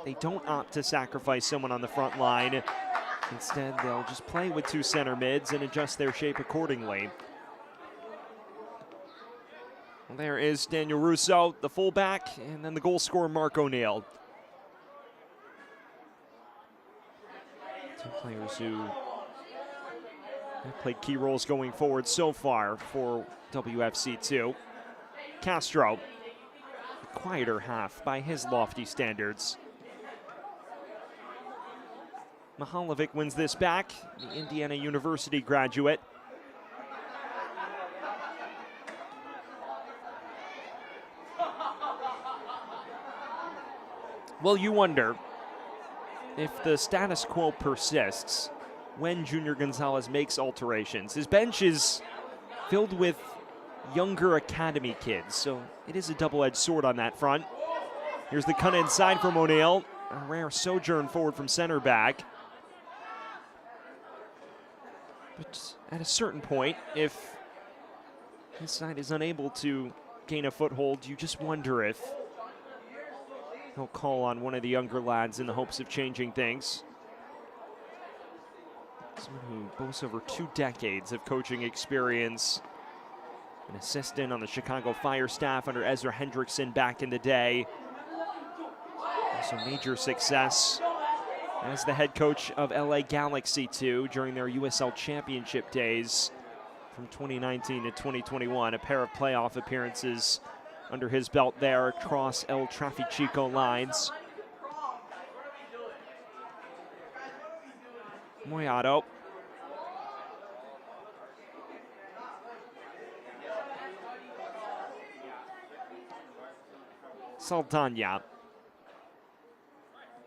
They don't opt to sacrifice someone on the front line. Instead, they'll just play with 2 center mids and adjust their shape accordingly. Well, there is Daniel Russo, the fullback, and then the goal scorer, Mark O'Neill. 2 players who have played key roles going forward so far for WFC2. Castro, a quieter half by his lofty standards. Mihalovic wins this back, the Indiana University graduate. Well, you wonder if the status quo persists when Junior Gonzalez makes alterations. His bench is filled with younger academy kids, so it is a double-edged sword on that front. Here's the cut inside from O'Neill. a rare sojourn forward from center back. But at a certain point, if his side is unable to gain a foothold, you just wonder if he'll call on one of the younger lads in the hopes of changing things. Someone who boasts over 2 decades of coaching experience, an assistant on the Chicago Fire staff under Ezra Hendrickson back in the day. Also major success as the head coach of LA Galaxy 2 during their USL Championship days from 2019 to 2021. A pair of playoff appearances under his belt there across El Trafichico lines. Moyado. Saldana.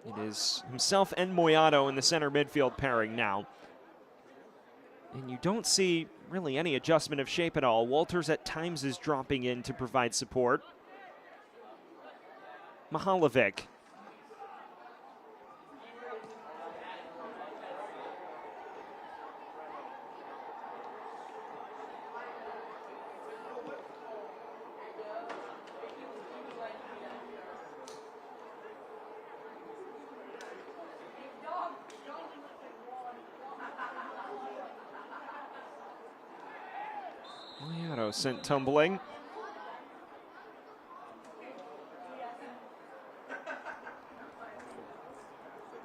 It is himself and Moyado in the center midfield pairing now. And you don't see really any adjustment of shape at all. Walters at times is dropping in to provide support. Mihalovic. Moyado sent tumbling.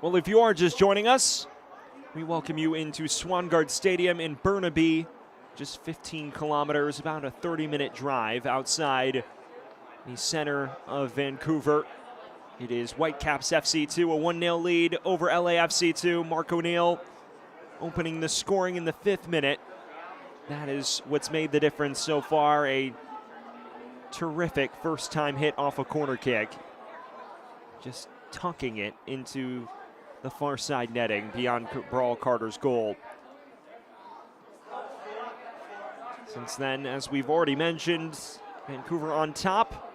Well, if you are just joining us, we welcome you into Swangard Stadium in Burnaby, just 15 kilometers, about a 30-minute drive outside the center of Vancouver. It is Whitecaps FC2, a 1-0 lead over LAFC2. Mark O'Neill opening the scoring in the 5th minute. That is what's made the difference so far. A terrific first-time hit off a corner kick. Just tucking it into the far side netting beyond Cabral Carter's goal. Since then, as we've already mentioned, Vancouver on top.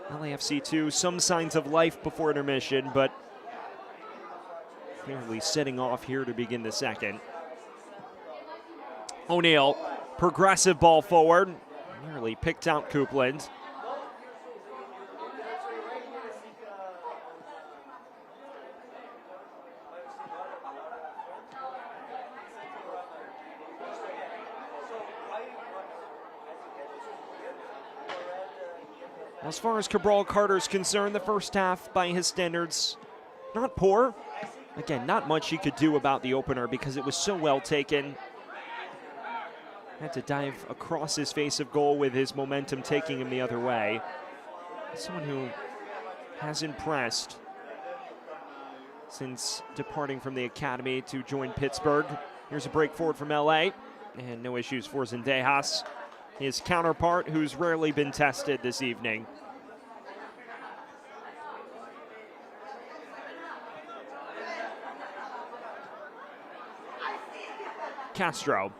LAFC2, some signs of life before intermission, but clearly setting off here to begin the second. O'Neill, progressive ball forward, nearly picked out Coupland. As far as Cabral Carter's concerned, the first half, by his standards, not poor. Again, not much he could do about the opener because it was so well taken. Had to dive across his face of goal with his momentum taking him the other way. Someone who has impressed since departing from the academy to join Pittsburgh. Here's a break forward from LA, and no issues for Zendejas, his counterpart, who's rarely been tested this evening. Castro.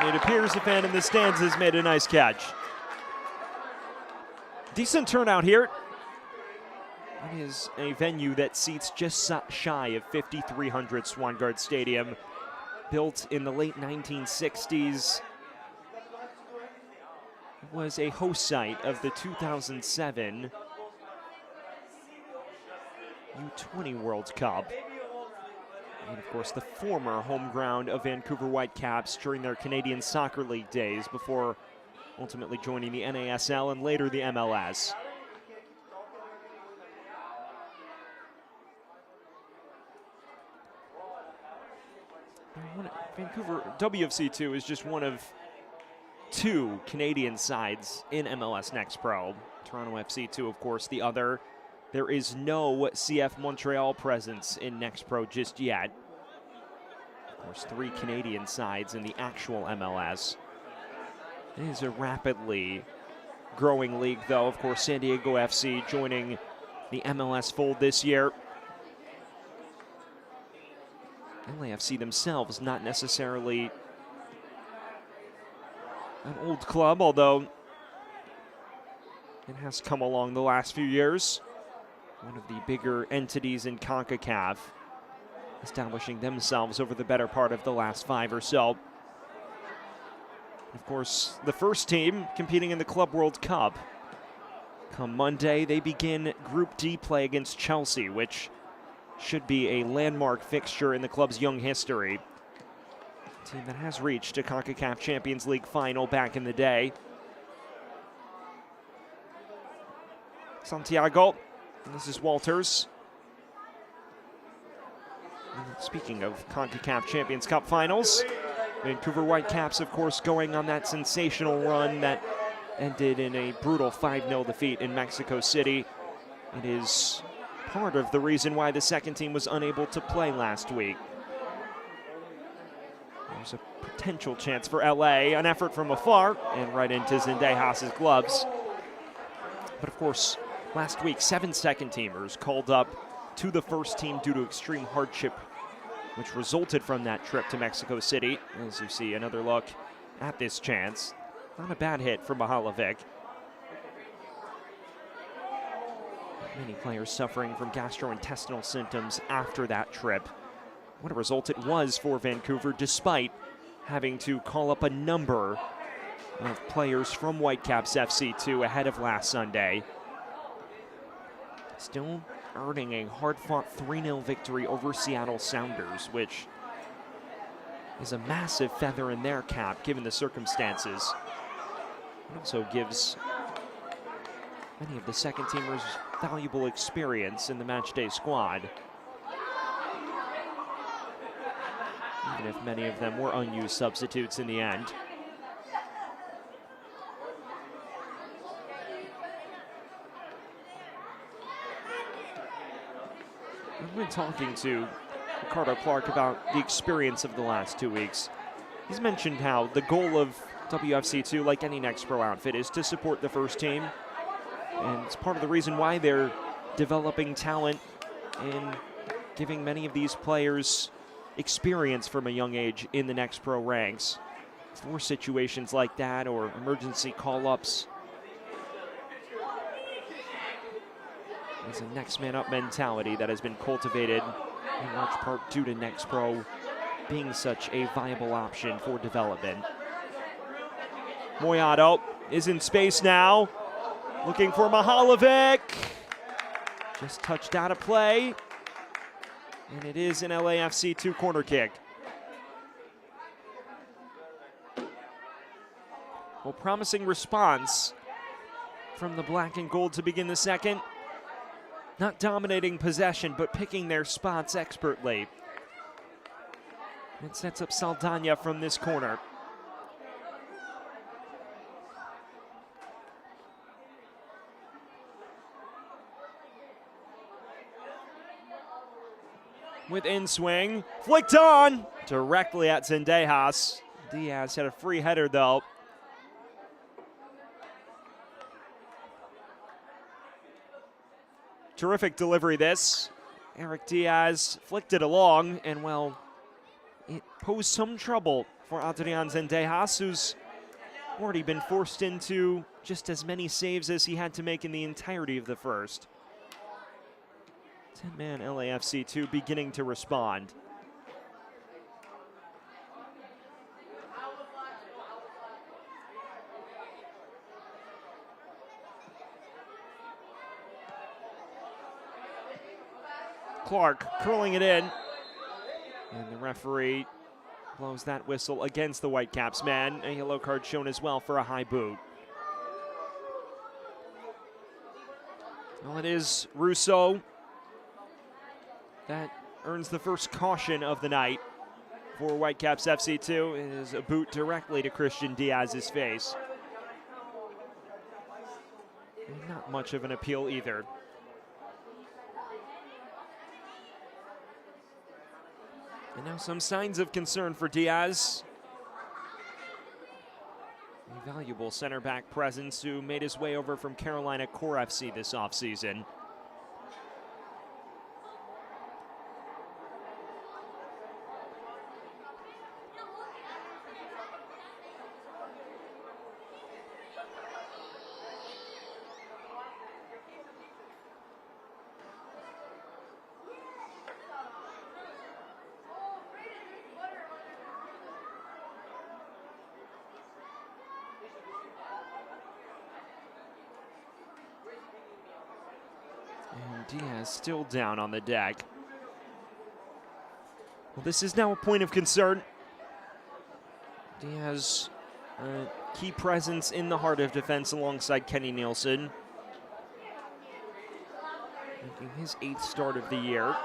It appears the fan in the stands has made a nice catch. Decent turnout here. It is a venue that seats just shy of 5,300. Swangard Stadium, built in the late 1960s. It was a host site of the 2007 U20 World Cup. And of course, the former home ground of Vancouver Whitecaps during their Canadian Soccer League days before ultimately joining the NASL and later the MLS. Vancouver WFC2 is just one of 2 Canadian sides in MLS Next Pro. Toronto FC2, of course, the other. There is no CF Montreal presence in Next Pro just yet. Of course, 3 Canadian sides in the actual MLS. It is a rapidly growing league, though. Of course, San Diego FC joining the MLS fold this year. LAFC themselves not necessarily an old club, although it has come along the last few years. One of the bigger entities in CONCACAF, establishing themselves over the better part of the last 5 or so. Of course, the first team competing in the Club World Cup. Come Monday, they begin Group D play against Chelsea, which should be a landmark fixture in the club's young history. A team that has reached a CONCACAF Champions League final back in the day. Santiago, and this is Walters. And speaking of CONCACAF Champions Cup finals, Vancouver Whitecaps, of course, going on that sensational run that ended in a brutal 5-0 defeat in Mexico City. It is part of the reason why the second team was unable to play last week. There's a potential chance for LA, an effort from afar, and right into Zendejas' gloves. But of course, last week, 7 second-teamers called up to the first team due to extreme hardship, which resulted from that trip to Mexico City. As you see, another look at this chance. Not a bad hit for Mihalovic. Many players suffering from gastrointestinal symptoms after that trip. What a result it was for Vancouver, despite having to call up a number of players from Whitecaps FC2 ahead of last Sunday. Still earning a hard-fought 3-0 victory over Seattle Sounders, which is a massive feather in their cap given the circumstances. It also gives many of the second-teamers valuable experience in the matchday squad, even if many of them were unused substitutes in the end. I've been talking to Ricardo Clark about the experience of the last 2 weeks. He's mentioned how the goal of WFC2, like any Next Pro outfit, is to support the first team. And it's part of the reason why they're developing talent and giving many of these players experience from a young age in the Next Pro ranks. For situations like that or emergency call-ups, it's a next man up mentality that has been cultivated in large part due to Next Pro being such a viable option for development. Moyado is in space now, looking for Mihalovic. Just touched out of play, and it is an LAFC2 corner kick. Well, promising response from the black and gold to begin the second. Not dominating possession, but picking their spots expertly. It sets up Saldana from this corner. With in-swing, flicked on, directly at Zendejas. Diaz had a free header though. Terrific delivery this. Eric Diaz flicked it along, and well, it posed some trouble for Adrian Zendejas, who's already been forced into just as many saves as he had to make in the entirety of the first. 10-man LAFC2 beginning to respond. Clark curling it in, and the referee blows that whistle against the Whitecaps man. A yellow card shown as well for a high boot. Well, it is Russo that earns the first caution of the night for Whitecaps FC2. It is a boot directly to Christian Diaz's face. And not much of an appeal either. And now some signs of concern for Diaz. A valuable center back presence who made his way over from Carolina Core FC this offseason. And Diaz still down on the deck. Well, this is now a point of concern. Diaz, a key presence in the heart of defense alongside Kenny Nielsen. Making his 8th start of the year.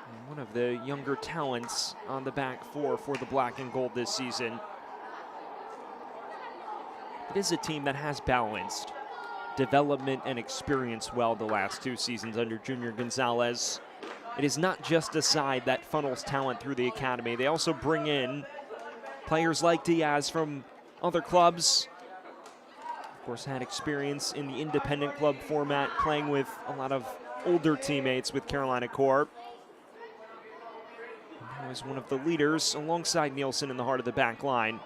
And one of the younger talents on the back four for the black and gold this season. It is a team that has balanced development and experience well the last 2 seasons under Junior Gonzalez. It is not just a side that funnels talent through the academy. They also bring in players like Diaz from other clubs. Of course, had experience in the independent club format, playing with a lot of older teammates with Carolina Core. He was one of the leaders alongside Nielsen in the heart of the back line.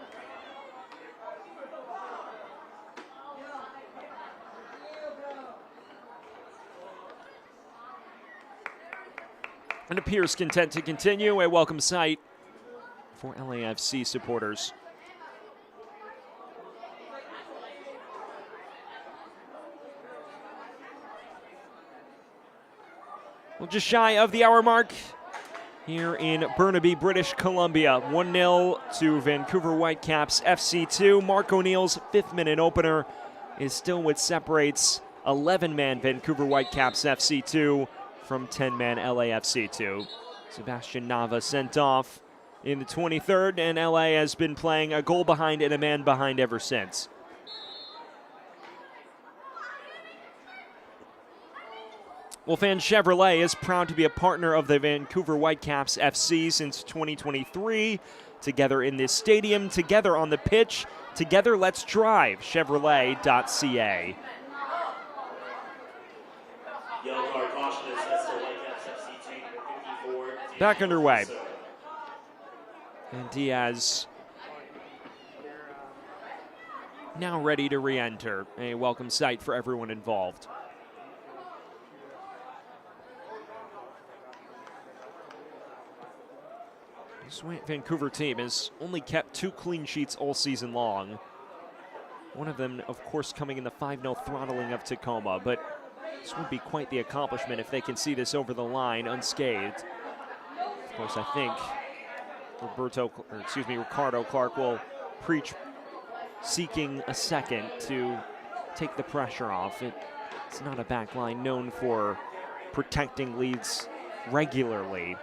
And appears content to continue, a welcome sight for LAFC supporters. Well, just shy of the hour mark here in Burnaby, British Columbia. 1-0 to Vancouver Whitecaps FC2. Mark O'Neill's 5th-minute opener is still what separates 11-man Vancouver Whitecaps FC2 from 10-man LAFC2. Sebastian Nava sent off in the 23rd, and LA has been playing a goal behind and a man behind ever since. Well, Fan Chevrolet is proud to be a partner of the Vancouver Whitecaps FC since 2023. Together in this stadium, together on the pitch, together let's drive. Chevrolet.ca. Back underway. And Diaz now ready to re-enter. A welcome sight for everyone involved. This Vancouver team has only kept 2 clean sheets all season long. One of them, of course, coming in the 5-0 throttling of Tacoma, but this would be quite the accomplishment if they can see this over the line unscathed. Of course, I think Ricardo Clark will preach seeking a second to take the pressure off. It's not a back line known for protecting leads regularly.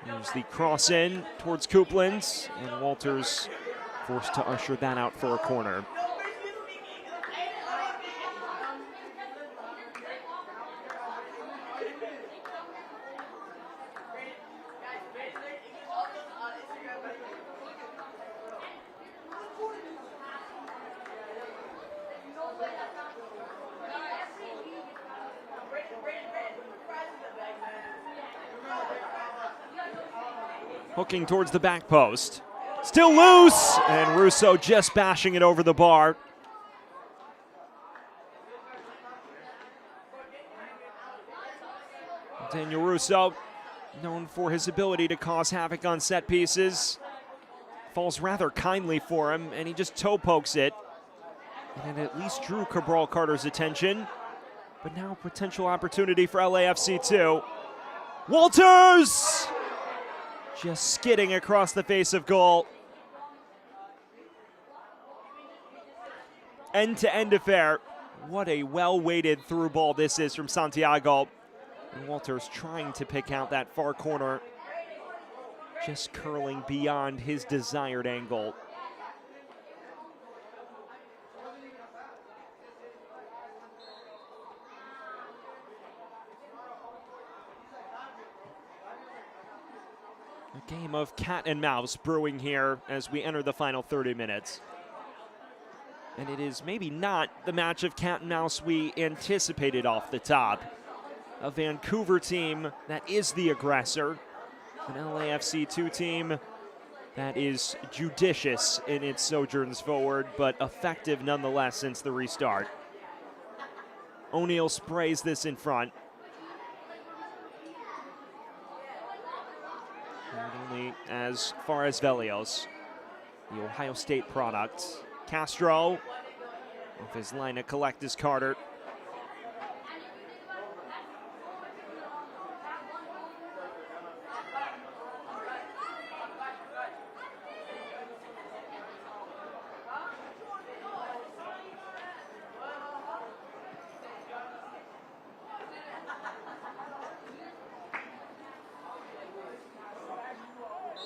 There's the cross in towards Coupland, and Walters forced to usher that out for a corner. Hooking towards the back post. Still loose, and Russo just bashing it over the bar. Daniel Russo, known for his ability to cause havoc on set pieces. Falls rather kindly for him, and he just toe pokes it. And it at least drew Cabral Carter's attention. But now potential opportunity for LAFC2. Walters! Just skidding across the face of goal. End-to-end affair. What a well-weighted through ball this is from Santiago. And Walters trying to pick out that far corner. Just curling beyond his desired angle. A game of cat and mouse brewing here as we enter the final 30 minutes. And it is maybe not the match of cat and mouse we anticipated off the top. A Vancouver team that is the aggressor, an LAFC 2 team that is judicious in its sojourns forward, but effective nonetheless since the restart. O'Neal sprays this in front. And only as far as Velios, the Ohio State product. Castro off his line to collect his Carter.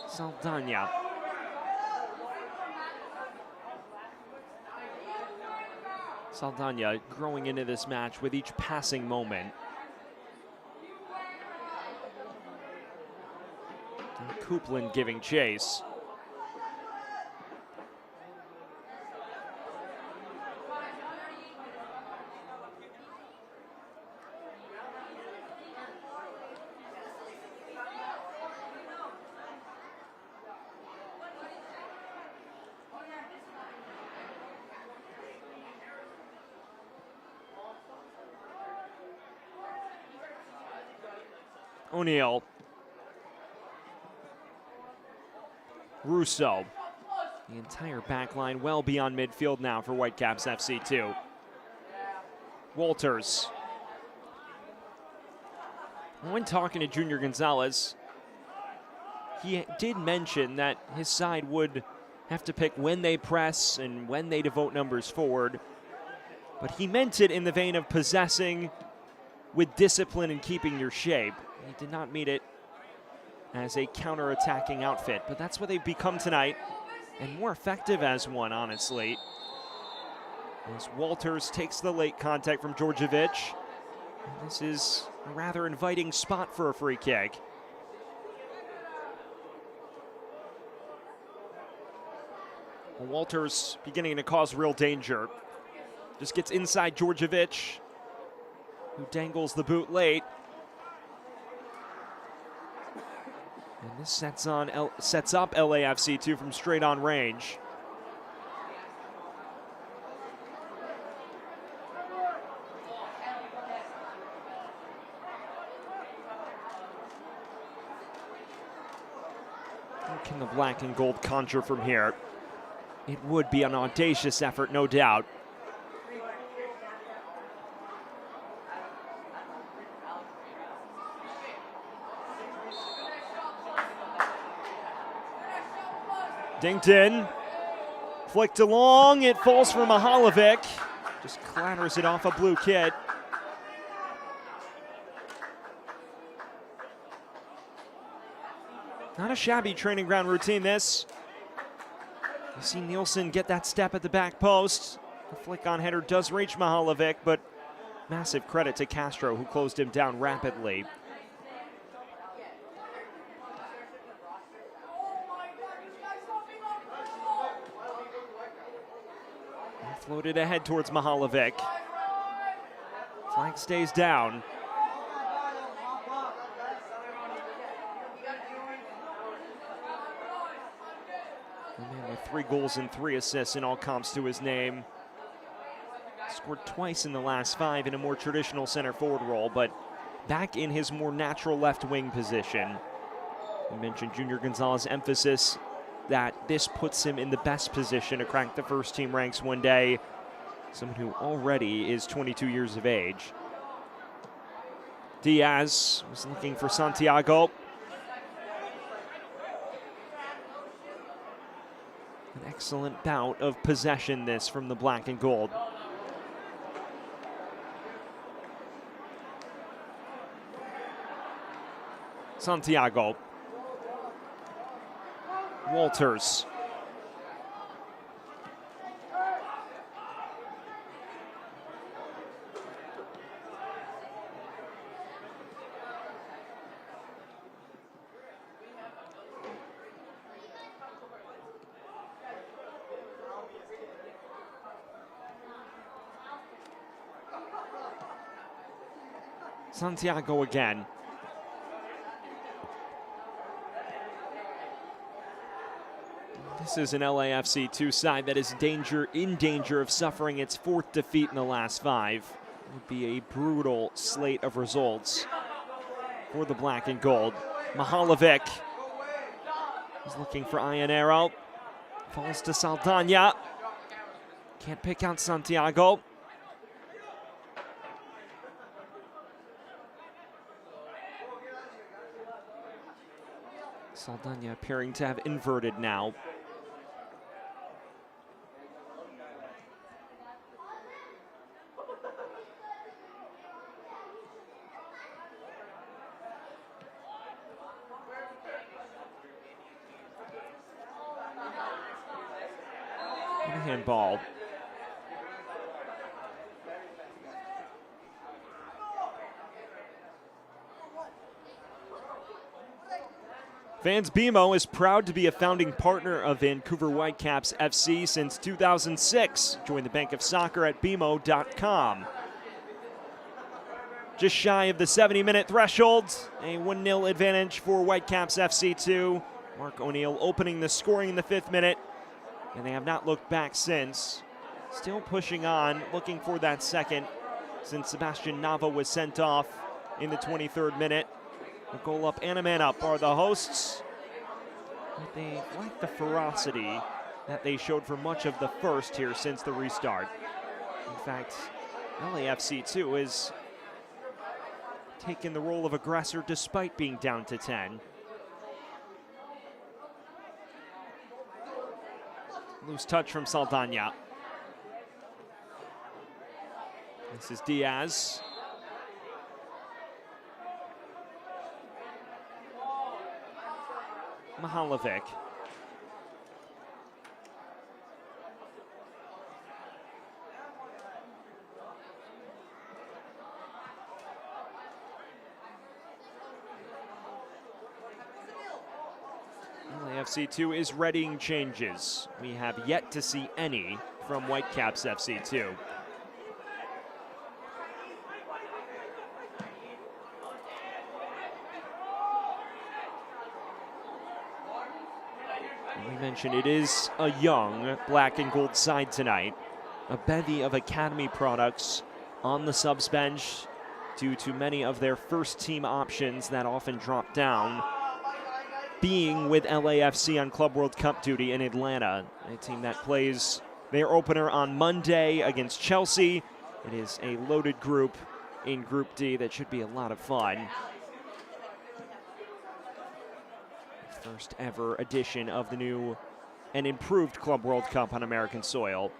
Saldana. Saldana growing into this match with each passing moment. And Coupland giving chase. O'Neal. Russo. The entire back line well beyond midfield now for Whitecaps FC2. Walters. When talking to Junior Gonzalez, he did mention that his side would have to pick when they press and when they devote numbers forward. But he meant it in the vein of possessing with discipline and keeping your shape. He did not mean it as a counter-attacking outfit, but that's what they've become tonight, and more effective as one, honestly. As Walters takes the late contact from Djordjevic. And this is a rather inviting spot for a free kick. Walters beginning to cause real danger. Just gets inside Djordjevic, who dangles the boot late. And this sets up LAFC 2 from straight on range. What can the black and gold conjure from here? It would be an audacious effort, no doubt. Dinked in, flicked along, it falls for Mihalovic. Just clatters it off a blue kit. Not a shabby training ground routine, this. You see Nielsen get that step at the back post. The flick on header does reach Mihalovic, but massive credit to Castro, who closed him down rapidly. Floated ahead towards Mihalovic. Flag stays down. The man with 3 goals and 3 assists in all comps to his name. Scored twice in the last 5 in a more traditional center forward role, but back in his more natural left wing position. We mentioned Junior Gonzalez's emphasis that this puts him in the best position to crack the first team ranks one day. Someone who already is 22 years of age. Diaz was looking for Santiago. An excellent bout of possession this from the black and gold. Santiago. Walters. Santiago again. This is an LAFC 2 side that is in danger of suffering its 4th defeat in the last 5. It would be a brutal slate of results for the black and gold. Mihalovic is looking for Ianero. Falls to Saldana. Can't pick out Santiago. Saldana appearing to have inverted now. And a handball. Vans BMO is proud to be a founding partner of Vancouver Whitecaps FC since 2006. Join the Bank of Soccer at bmo.com. Just shy of the 70-minute threshold, a 1-0 advantage for Whitecaps FC 2. Mark O'Neill opening the scoring in the 5th minute, and they have not looked back since. Still pushing on, looking for that second, since Sebastian Nava was sent off in the 23rd minute. A goal up and a man up are the hosts. But they like the ferocity that they showed for much of the first here since the restart. In fact, LAFC 2 is taken the role of aggressor despite being down to 10. Loose touch from Saldana. This is Diaz. Mihalovic. LAFC 2 is readying changes. We have yet to see any from Whitecaps FC 2. We mentioned it is a young black and gold side tonight. A bevy of academy products on the subs bench due to many of their first team options that often drop down being with LAFC on Club World Cup duty in Atlanta, a team that plays their opener on Monday against Chelsea. It is a loaded group in Group D that should be a lot of fun. First ever edition of the new and improved Club World Cup on American soil.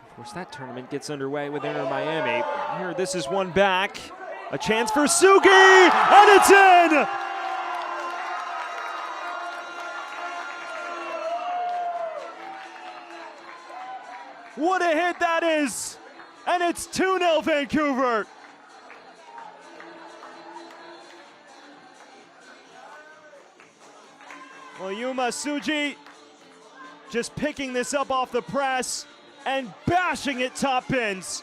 Of course, that tournament gets underway with Inter Miami. Here, this is one back. A chance for Sugi, and it's in! What a hit that is! And it's 2-0 Vancouver. Well, Yuma Sugi just picking this up off the press and bashing it top pins.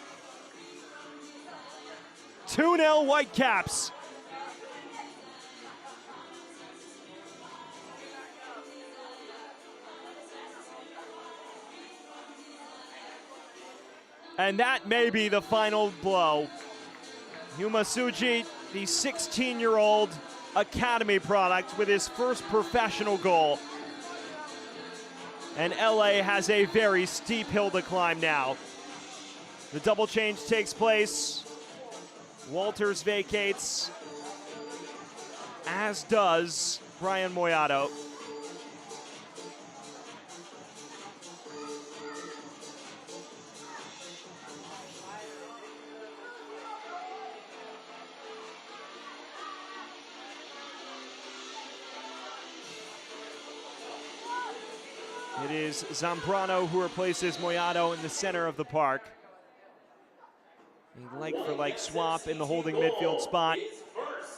2-0 Whitecaps. And that may be the final blow. Yuma Sugi, the 16-year-old academy product with his first professional goal. And LA has a very steep hill to climb now. The double change takes place. Walters vacates, as does Brian Moyato. It is Zambrano who replaces Moyano in the center of the park. A like-for-like swap in the holding midfield spot.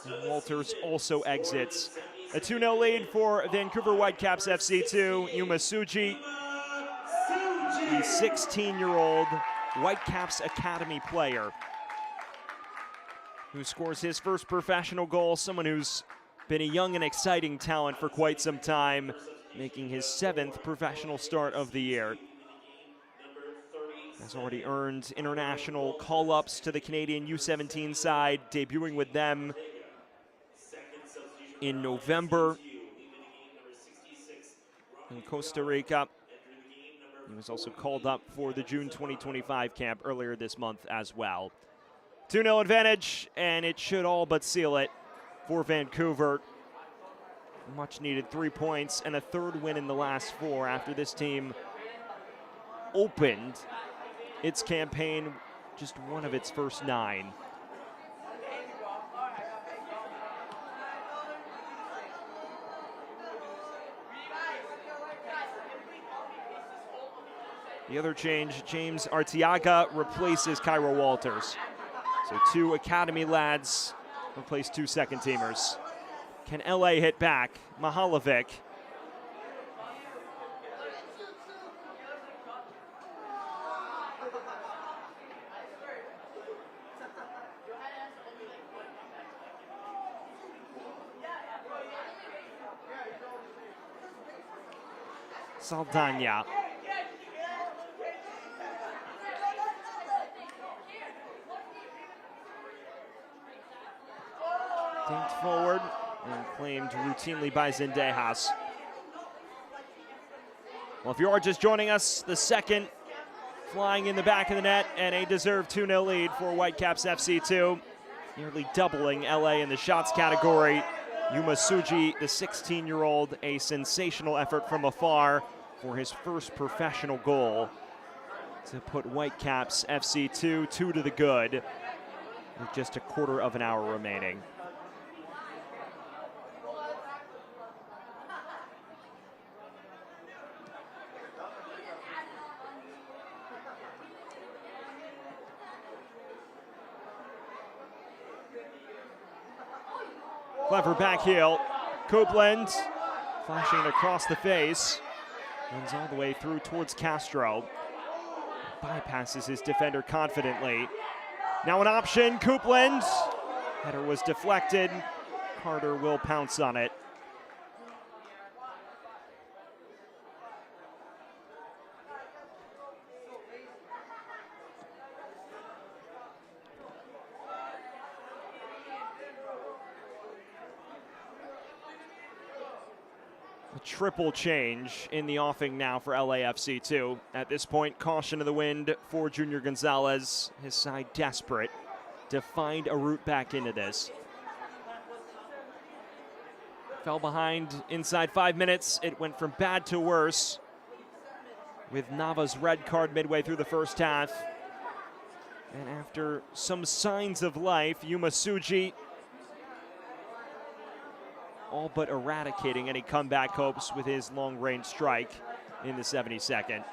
And Walters also exits. A 2-0 lead for Vancouver Whitecaps FC2. Yuma Suji, the 16-year-old Whitecaps Academy player who scores his first professional goal, someone who's been a young and exciting talent for quite some time, making his 7th professional start of the year. Has already earned international call-ups to the Canadian U17 side, debuting with them in November in Costa Rica. He was also called up for the June 2025 camp earlier this month as well. 2-0 advantage, and it should all but seal it for Vancouver. Much needed 3 points and a 3rd win in the last 4 after this team opened its campaign just one of its first 9. The other change, James Arteaga replaces Cairo Walters. So 2 academy lads replace 2 second-teamers. Can LA hit back? Mahalovic. Saldana. Dinked forward and claimed routinely by Zendejas. Well, if you are just joining us, the second flying in the back of the net and a deserved 2-0 lead for Whitecaps FC2. Nearly doubling LA in the shots category. Yuma Suji, the 16-year-old, a sensational effort from afar for his first professional goal to put Whitecaps FC2 2 to the good with just a quarter of an hour remaining. Clever back heel. Copeland flashing it across the face. Runs all the way through towards Castro. Bypasses his defender confidently. Now an option, Copeland. Header was deflected. Carter will pounce on it. A triple change in the offing now for LAFC2. At this point, caution to the wind for Junior Gonzalez. His side desperate to find a route back into this. Fell behind inside 5 minutes. It went from bad to worse with Nava's red card midway through the first half. And after some signs of life, Yuma Suji all but eradicating any comeback hopes with his long-range strike in the 72nd.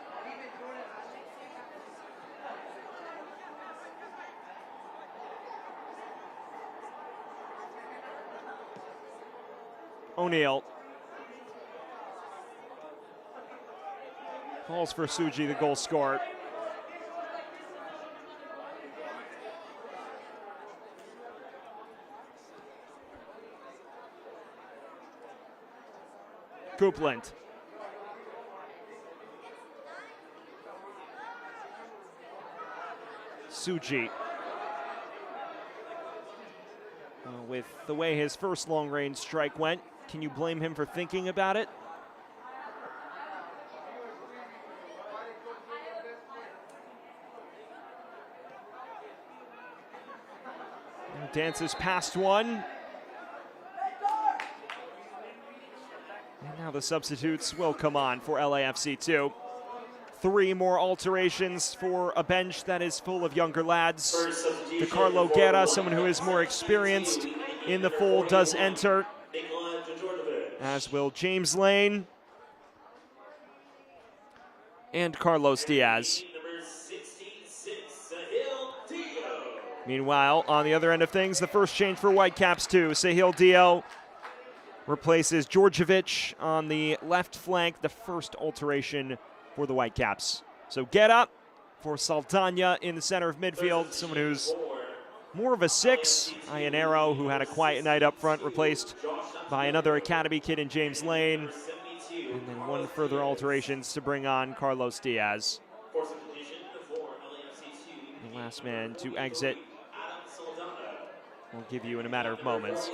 O'Neal calls for Suji, the goal scorer. Copeland. Suji. With the way his first long-range strike went, can you blame him for thinking about it? And dances past one. And now the substitutes will come on for LAFC2. 3 more alterations for a bench that is full of younger lads. DeCarlo Guerra, someone who is more experienced in the fold, does enter, as will James Lane. and Carlos Diaz. Meanwhile, on the other end of things, the first change for Whitecaps too. Sahil Dio replaces Djordjevic on the left flank, the first alteration for the Whitecaps. So get up for Saldana in the center of midfield, someone who's more of a 6. Ianero, who had a quiet night up front, replaced by another academy kid in James Lane. And then one further alterations to bring on Carlos Diaz. The last man to exit, we'll give you in a matter of moments.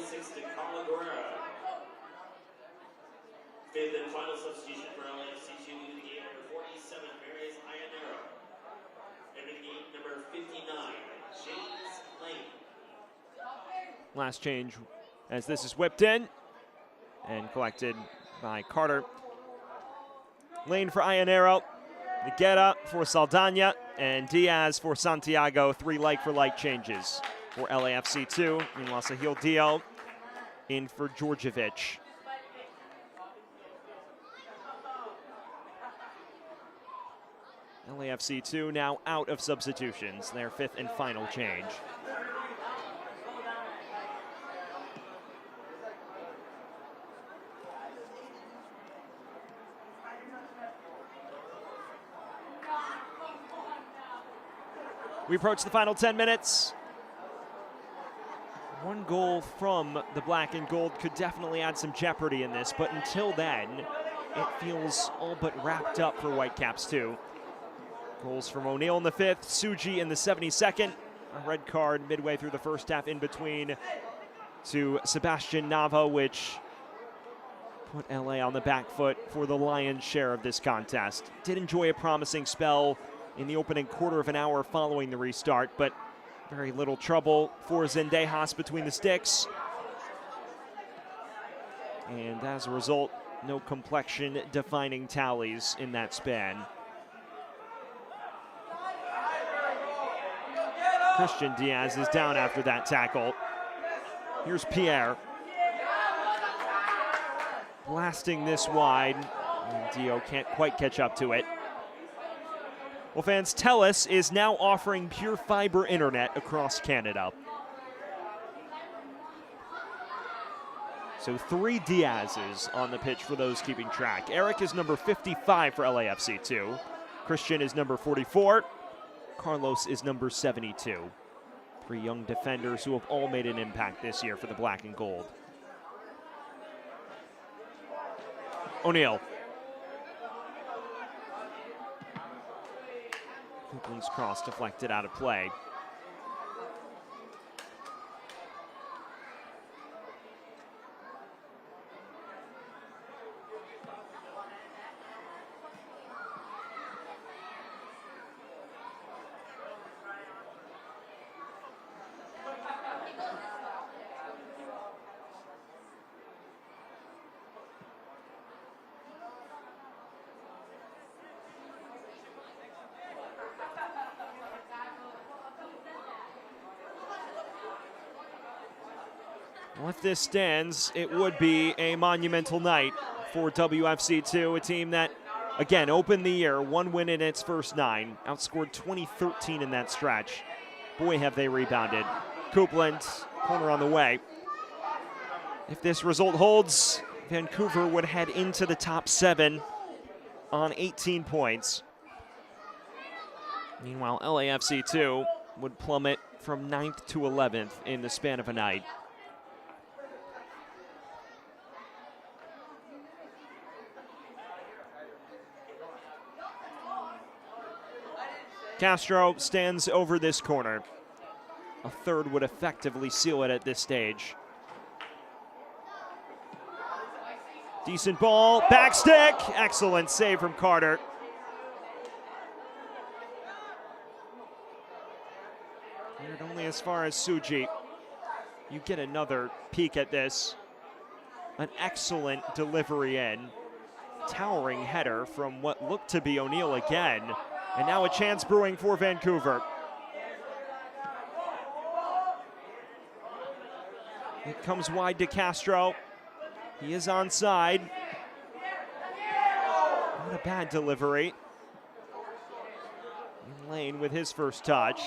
Fifth and final substitution for LAFC in the game, number 47, Marius Ianero. Entering the game, number 59, James Lane. Last change as this is whipped in and collected by Carter. Lane for Ianero, the get up for Saldana, and Diaz for Santiago. 3 like-for-like changes for LAFC 2. Meanwhile, Sahil Dio in for Djordjevic. LAFC 2 now out of substitutions, their 5th and final change. We approach the final 10 minutes. One goal from the black and gold could definitely add some jeopardy in this, but until then, it feels all but wrapped up for Whitecaps too. Goals from O'Neill in the 5th, Suji in the 72nd. A red card midway through the first half in between to Sebastian Nava, which put LA on the back foot for the lion's share of this contest. Did enjoy a promising spell in the opening quarter of an hour following the restart, but very little trouble for Zendejas between the sticks. And as a result, no complexion-defining tallies in that span. Christian Diaz is down after that tackle. Here's Pierre. Blasting this wide, and Dio can't quite catch up to it. Well, fans, TELUS is now offering pure fiber internet across Canada. So 3 Diazes on the pitch for those keeping track. Eric is number 55 for LAFC 2. Christian is number 44. Carlos is number 72. 3 young defenders who have all made an impact this year for the black and gold. O'Neill. Coupland's cross deflected out of play. Well, if this stands, it would be a monumental night for WFC2, a team that, again, opened the year, 1 win in its first 9, outscored 2013 in that stretch. Boy, have they rebounded. Coupland, corner on the way. If this result holds, Vancouver would head into the top 7 on 18 points. Meanwhile, LAFC2 would plummet from 9th to 11th in the span of a night. Castro stands over this corner. A third would effectively seal it at this stage. Decent ball, back stick, excellent save from Carter. Cleared only as far as Suji. You get another peek at this. An excellent delivery in. Towering header from what looked to be O'Neill again. And now a chance brewing for Vancouver. It comes wide to Castro. He is onside. Not a bad delivery. Lane with his first touch.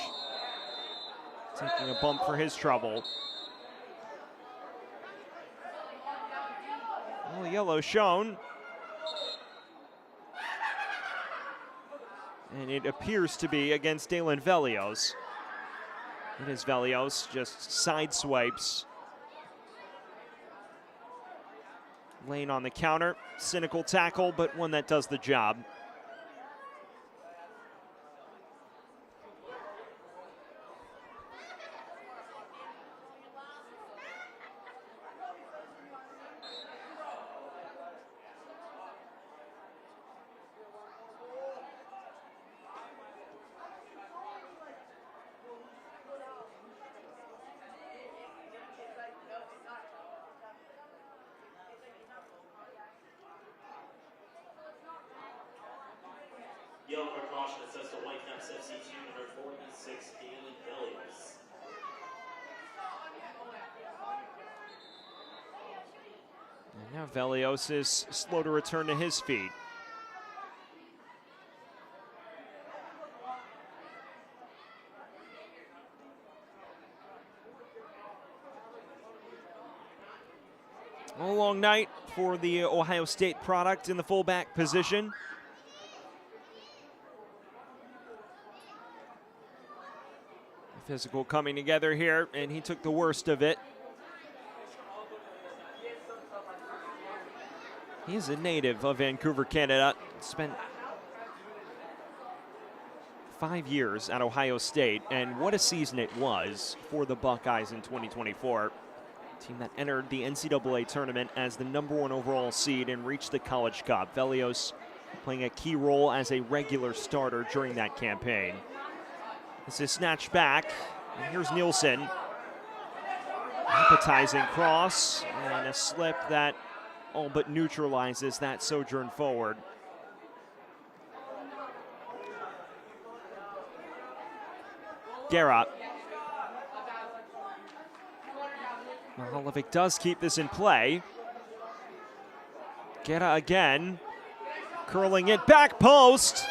Taking a bump for his trouble. Well, yellow shown. And it appears to be against Dalen Velios. It is Velios, just side swipes. Lane on the counter, cynical tackle, but one that does the job. Yellow card caution, it says to Whitecaps FC 2, number 46, Dalen Velios. And now Velios is slow to return to his feet. A long night for the Ohio State product in the fullback position. Physical coming together here, and he took the worst of it. He's a native of Vancouver, Canada. Spent 5 years at Ohio State, and what a season it was for the Buckeyes in 2024. A team that entered the NCAA tournament as the #1 overall seed and reached the College Cup. Velios playing a key role as a regular starter during that campaign. This is snatched back, and here's Nielsen. Appetizing cross, and a slip that all but neutralizes that sojourn forward. Guerra. Mahalovic does keep this in play. Guerra again, curling it back post.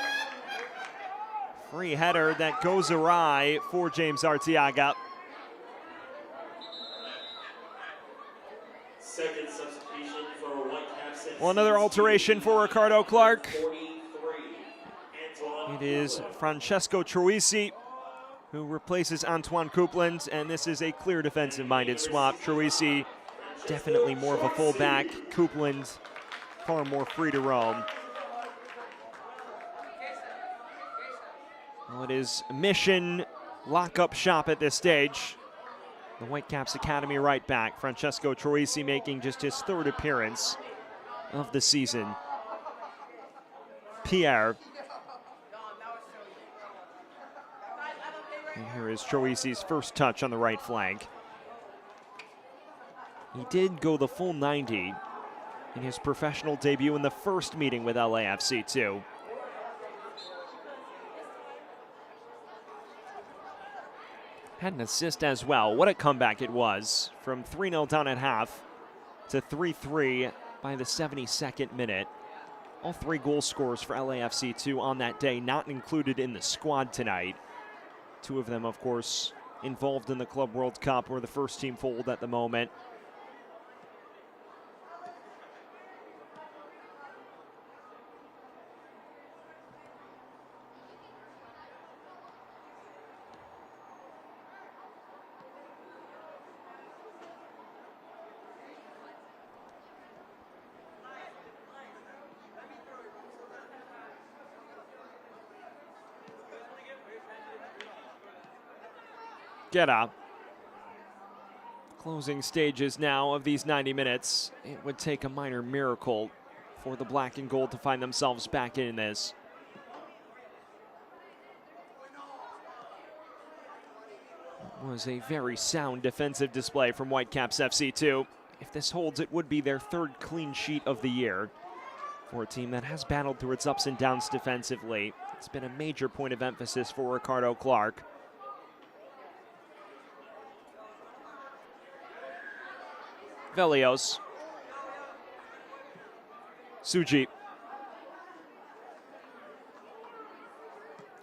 Free header that goes awry for James Arteaga. Second substitution for Whitecaps FC. Well, another alteration for Ricardo Clark. 43, Antoine It is Francesco Troisi who replaces Antoine Coupland, and this is a clear defensive-minded swap. Troisi definitely more of a fullback. Coupland far more free to roam. Well, it is mission lock-up shop at this stage. The Whitecaps Academy right back, Francesco Troisi, making just his 3rd appearance of the season. Pierre. And here is Troisi's first touch on the right flank. He did go the full 90 in his professional debut in the first meeting with LAFC too. Had an assist as well. What a comeback it was. From 3-0 down at half to 3-3 by the 72nd minute. All 3 goal scorers for LAFC 2 on that day, not included in the squad tonight. 2 of them, of course, involved in the Club World Cup, or the first team fold at the moment. Guerra. Closing stages now of these 90 minutes. It would take a minor miracle for the black and gold to find themselves back in this. It was a very sound defensive display from Whitecaps FC 2. If this holds, it would be their 3rd clean sheet of the year for a team that has battled through its ups and downs defensively. It's been a major point of emphasis for Ricardo Clark. Velios. Suji.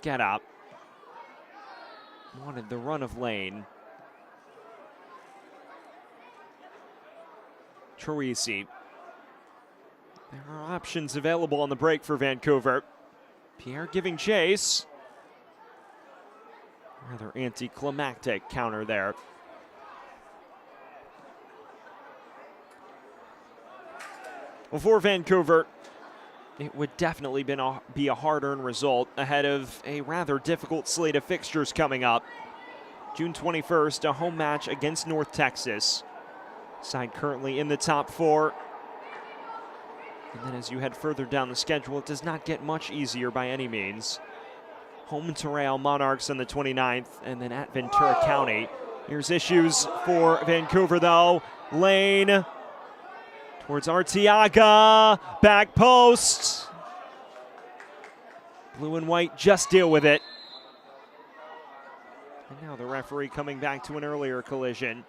Get up. wanted the run of lane. Troisi. There are options available on the break for Vancouver. Pierre giving chase. Rather anticlimactic counter there. Well, for Vancouver, it would definitely be a hard-earned result ahead of a rather difficult slate of fixtures coming up. June 21st, a home match against North Texas. Side currently in the top four. And then as you head further down the schedule, it does not get much easier by any means. Home to Real Monarchs on the 29th, and then at Ventura County. Here's issues for Vancouver, though. Lane towards Arteaga, back post. Blue and white just deal with it. And now the referee coming back to an earlier collision.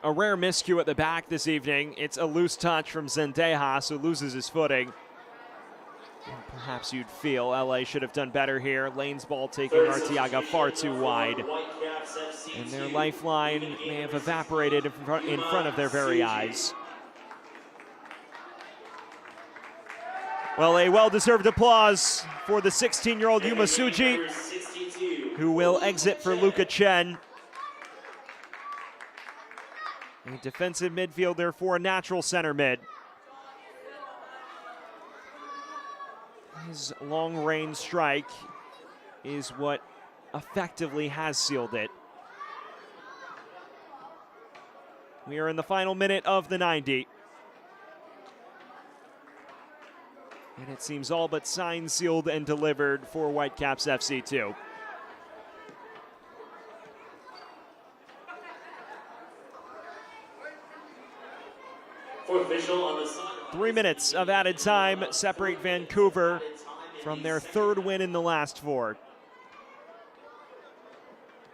A rare miscue at the back this evening. It's a loose touch from Zendejas, who loses his footing. And perhaps you'd feel LA should have done better here. Lane's ball taking Arteaga far too wide. And their lifeline may have evaporated in front of their very eyes. Well, a well-deserved applause for the 16-year-old Yuma Suji, who will exit for Luca Chen. A defensive midfielder for a natural center mid. His long-range strike is what effectively has sealed it. We are in the final minute of the 90. And it seems all but signed, sealed, and delivered for Whitecaps FC 2. On the side. 3 minutes of added time separate Vancouver from their third win in the last four.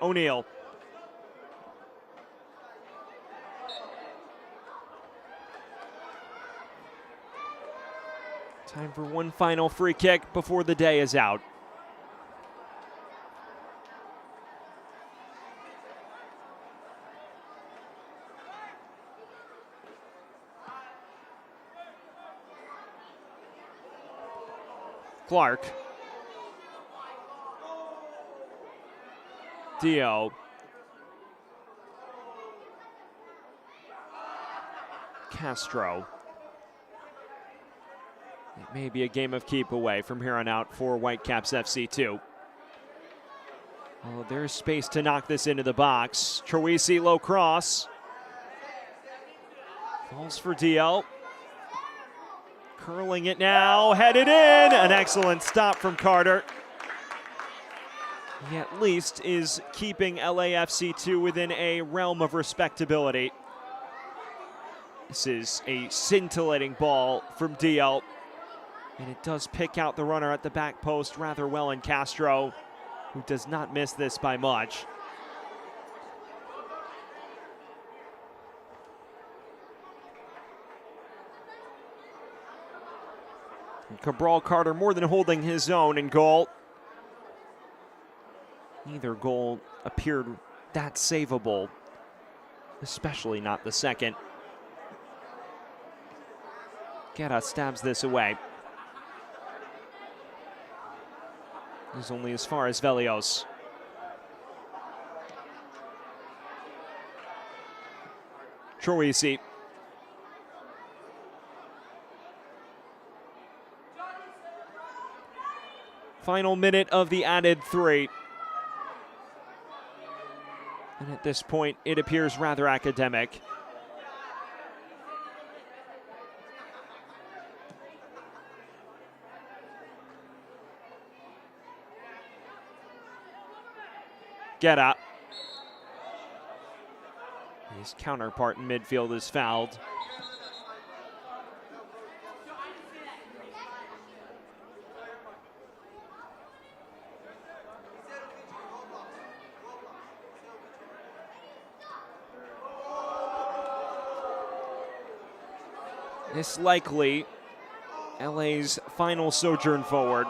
O'Neal. Time for one final free kick before the day is out. Clark. Dio. Castro. It may be a game of keep away from here on out for Whitecaps FC 2. Oh, there's space to knock this into the box. Troisi low cross. Falls for Dio. Curling it now, headed in. An excellent stop from Carter. He at least is keeping LAFC 2 within a realm of respectability. This is a scintillating ball from Dio. And it does pick out the runner at the back post rather well in Castro, who does not miss this by much. Cabral Carter more than holding his own in goal. Neither goal appeared that savable, especially not the second. Guerra stabs this away. He's only as far as Velios. Troisi. Final minute of the added 3. And at this point, it appears rather academic. Guerra. His counterpart in midfield is fouled. This likely LA's final sojourn forward.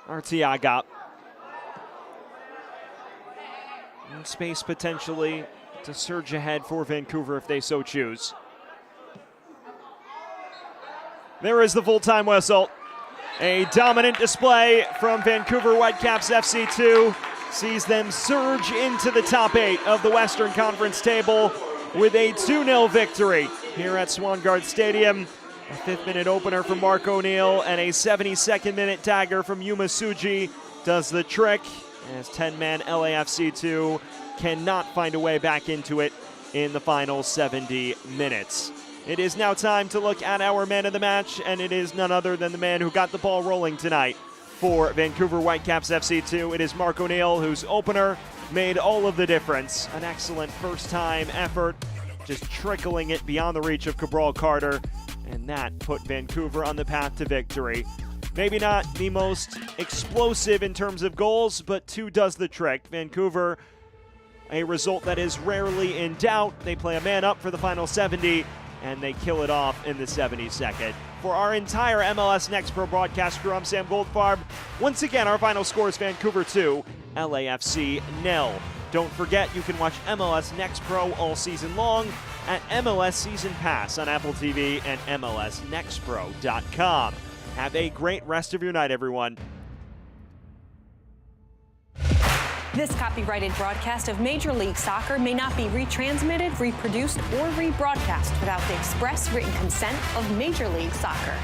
Arteaga. And space potentially to surge ahead for Vancouver if they so choose. There is the full-time whistle. A dominant display from Vancouver Whitecaps FC2 sees them surge into the top 8 of the Western Conference table with a 2-0 victory here at Swangard Stadium. A 5th-minute opener from Mark O'Neill and a 72nd-minute dagger from Yuma Suji does the trick, as 10-man LAFC2 cannot find a way back into it in the final 70 minutes. It is now time to look at our man of the match, and it is none other than the man who got the ball rolling tonight for Vancouver Whitecaps FC2. It is Mark O'Neill, whose opener made all of the difference. An excellent first-time effort, just trickling it beyond the reach of Cabral Carter, and that put Vancouver on the path to victory. Maybe not the most explosive in terms of goals, but 2 does the trick. Vancouver, a result that is rarely in doubt. They play a man up for the final 70, and they kill it off in the 72nd. For our entire MLS Next Pro broadcast crew, I'm Sam Goldfarb. Once again, our final score is Vancouver 2, LAFC 0. Don't forget, you can watch MLS Next Pro all season long at MLS Season Pass on Apple TV and MLSNextPro.com. Have a great rest of your night, everyone. This copyrighted broadcast of Major League Soccer may not be retransmitted, reproduced, or rebroadcast without the express written consent of Major League Soccer.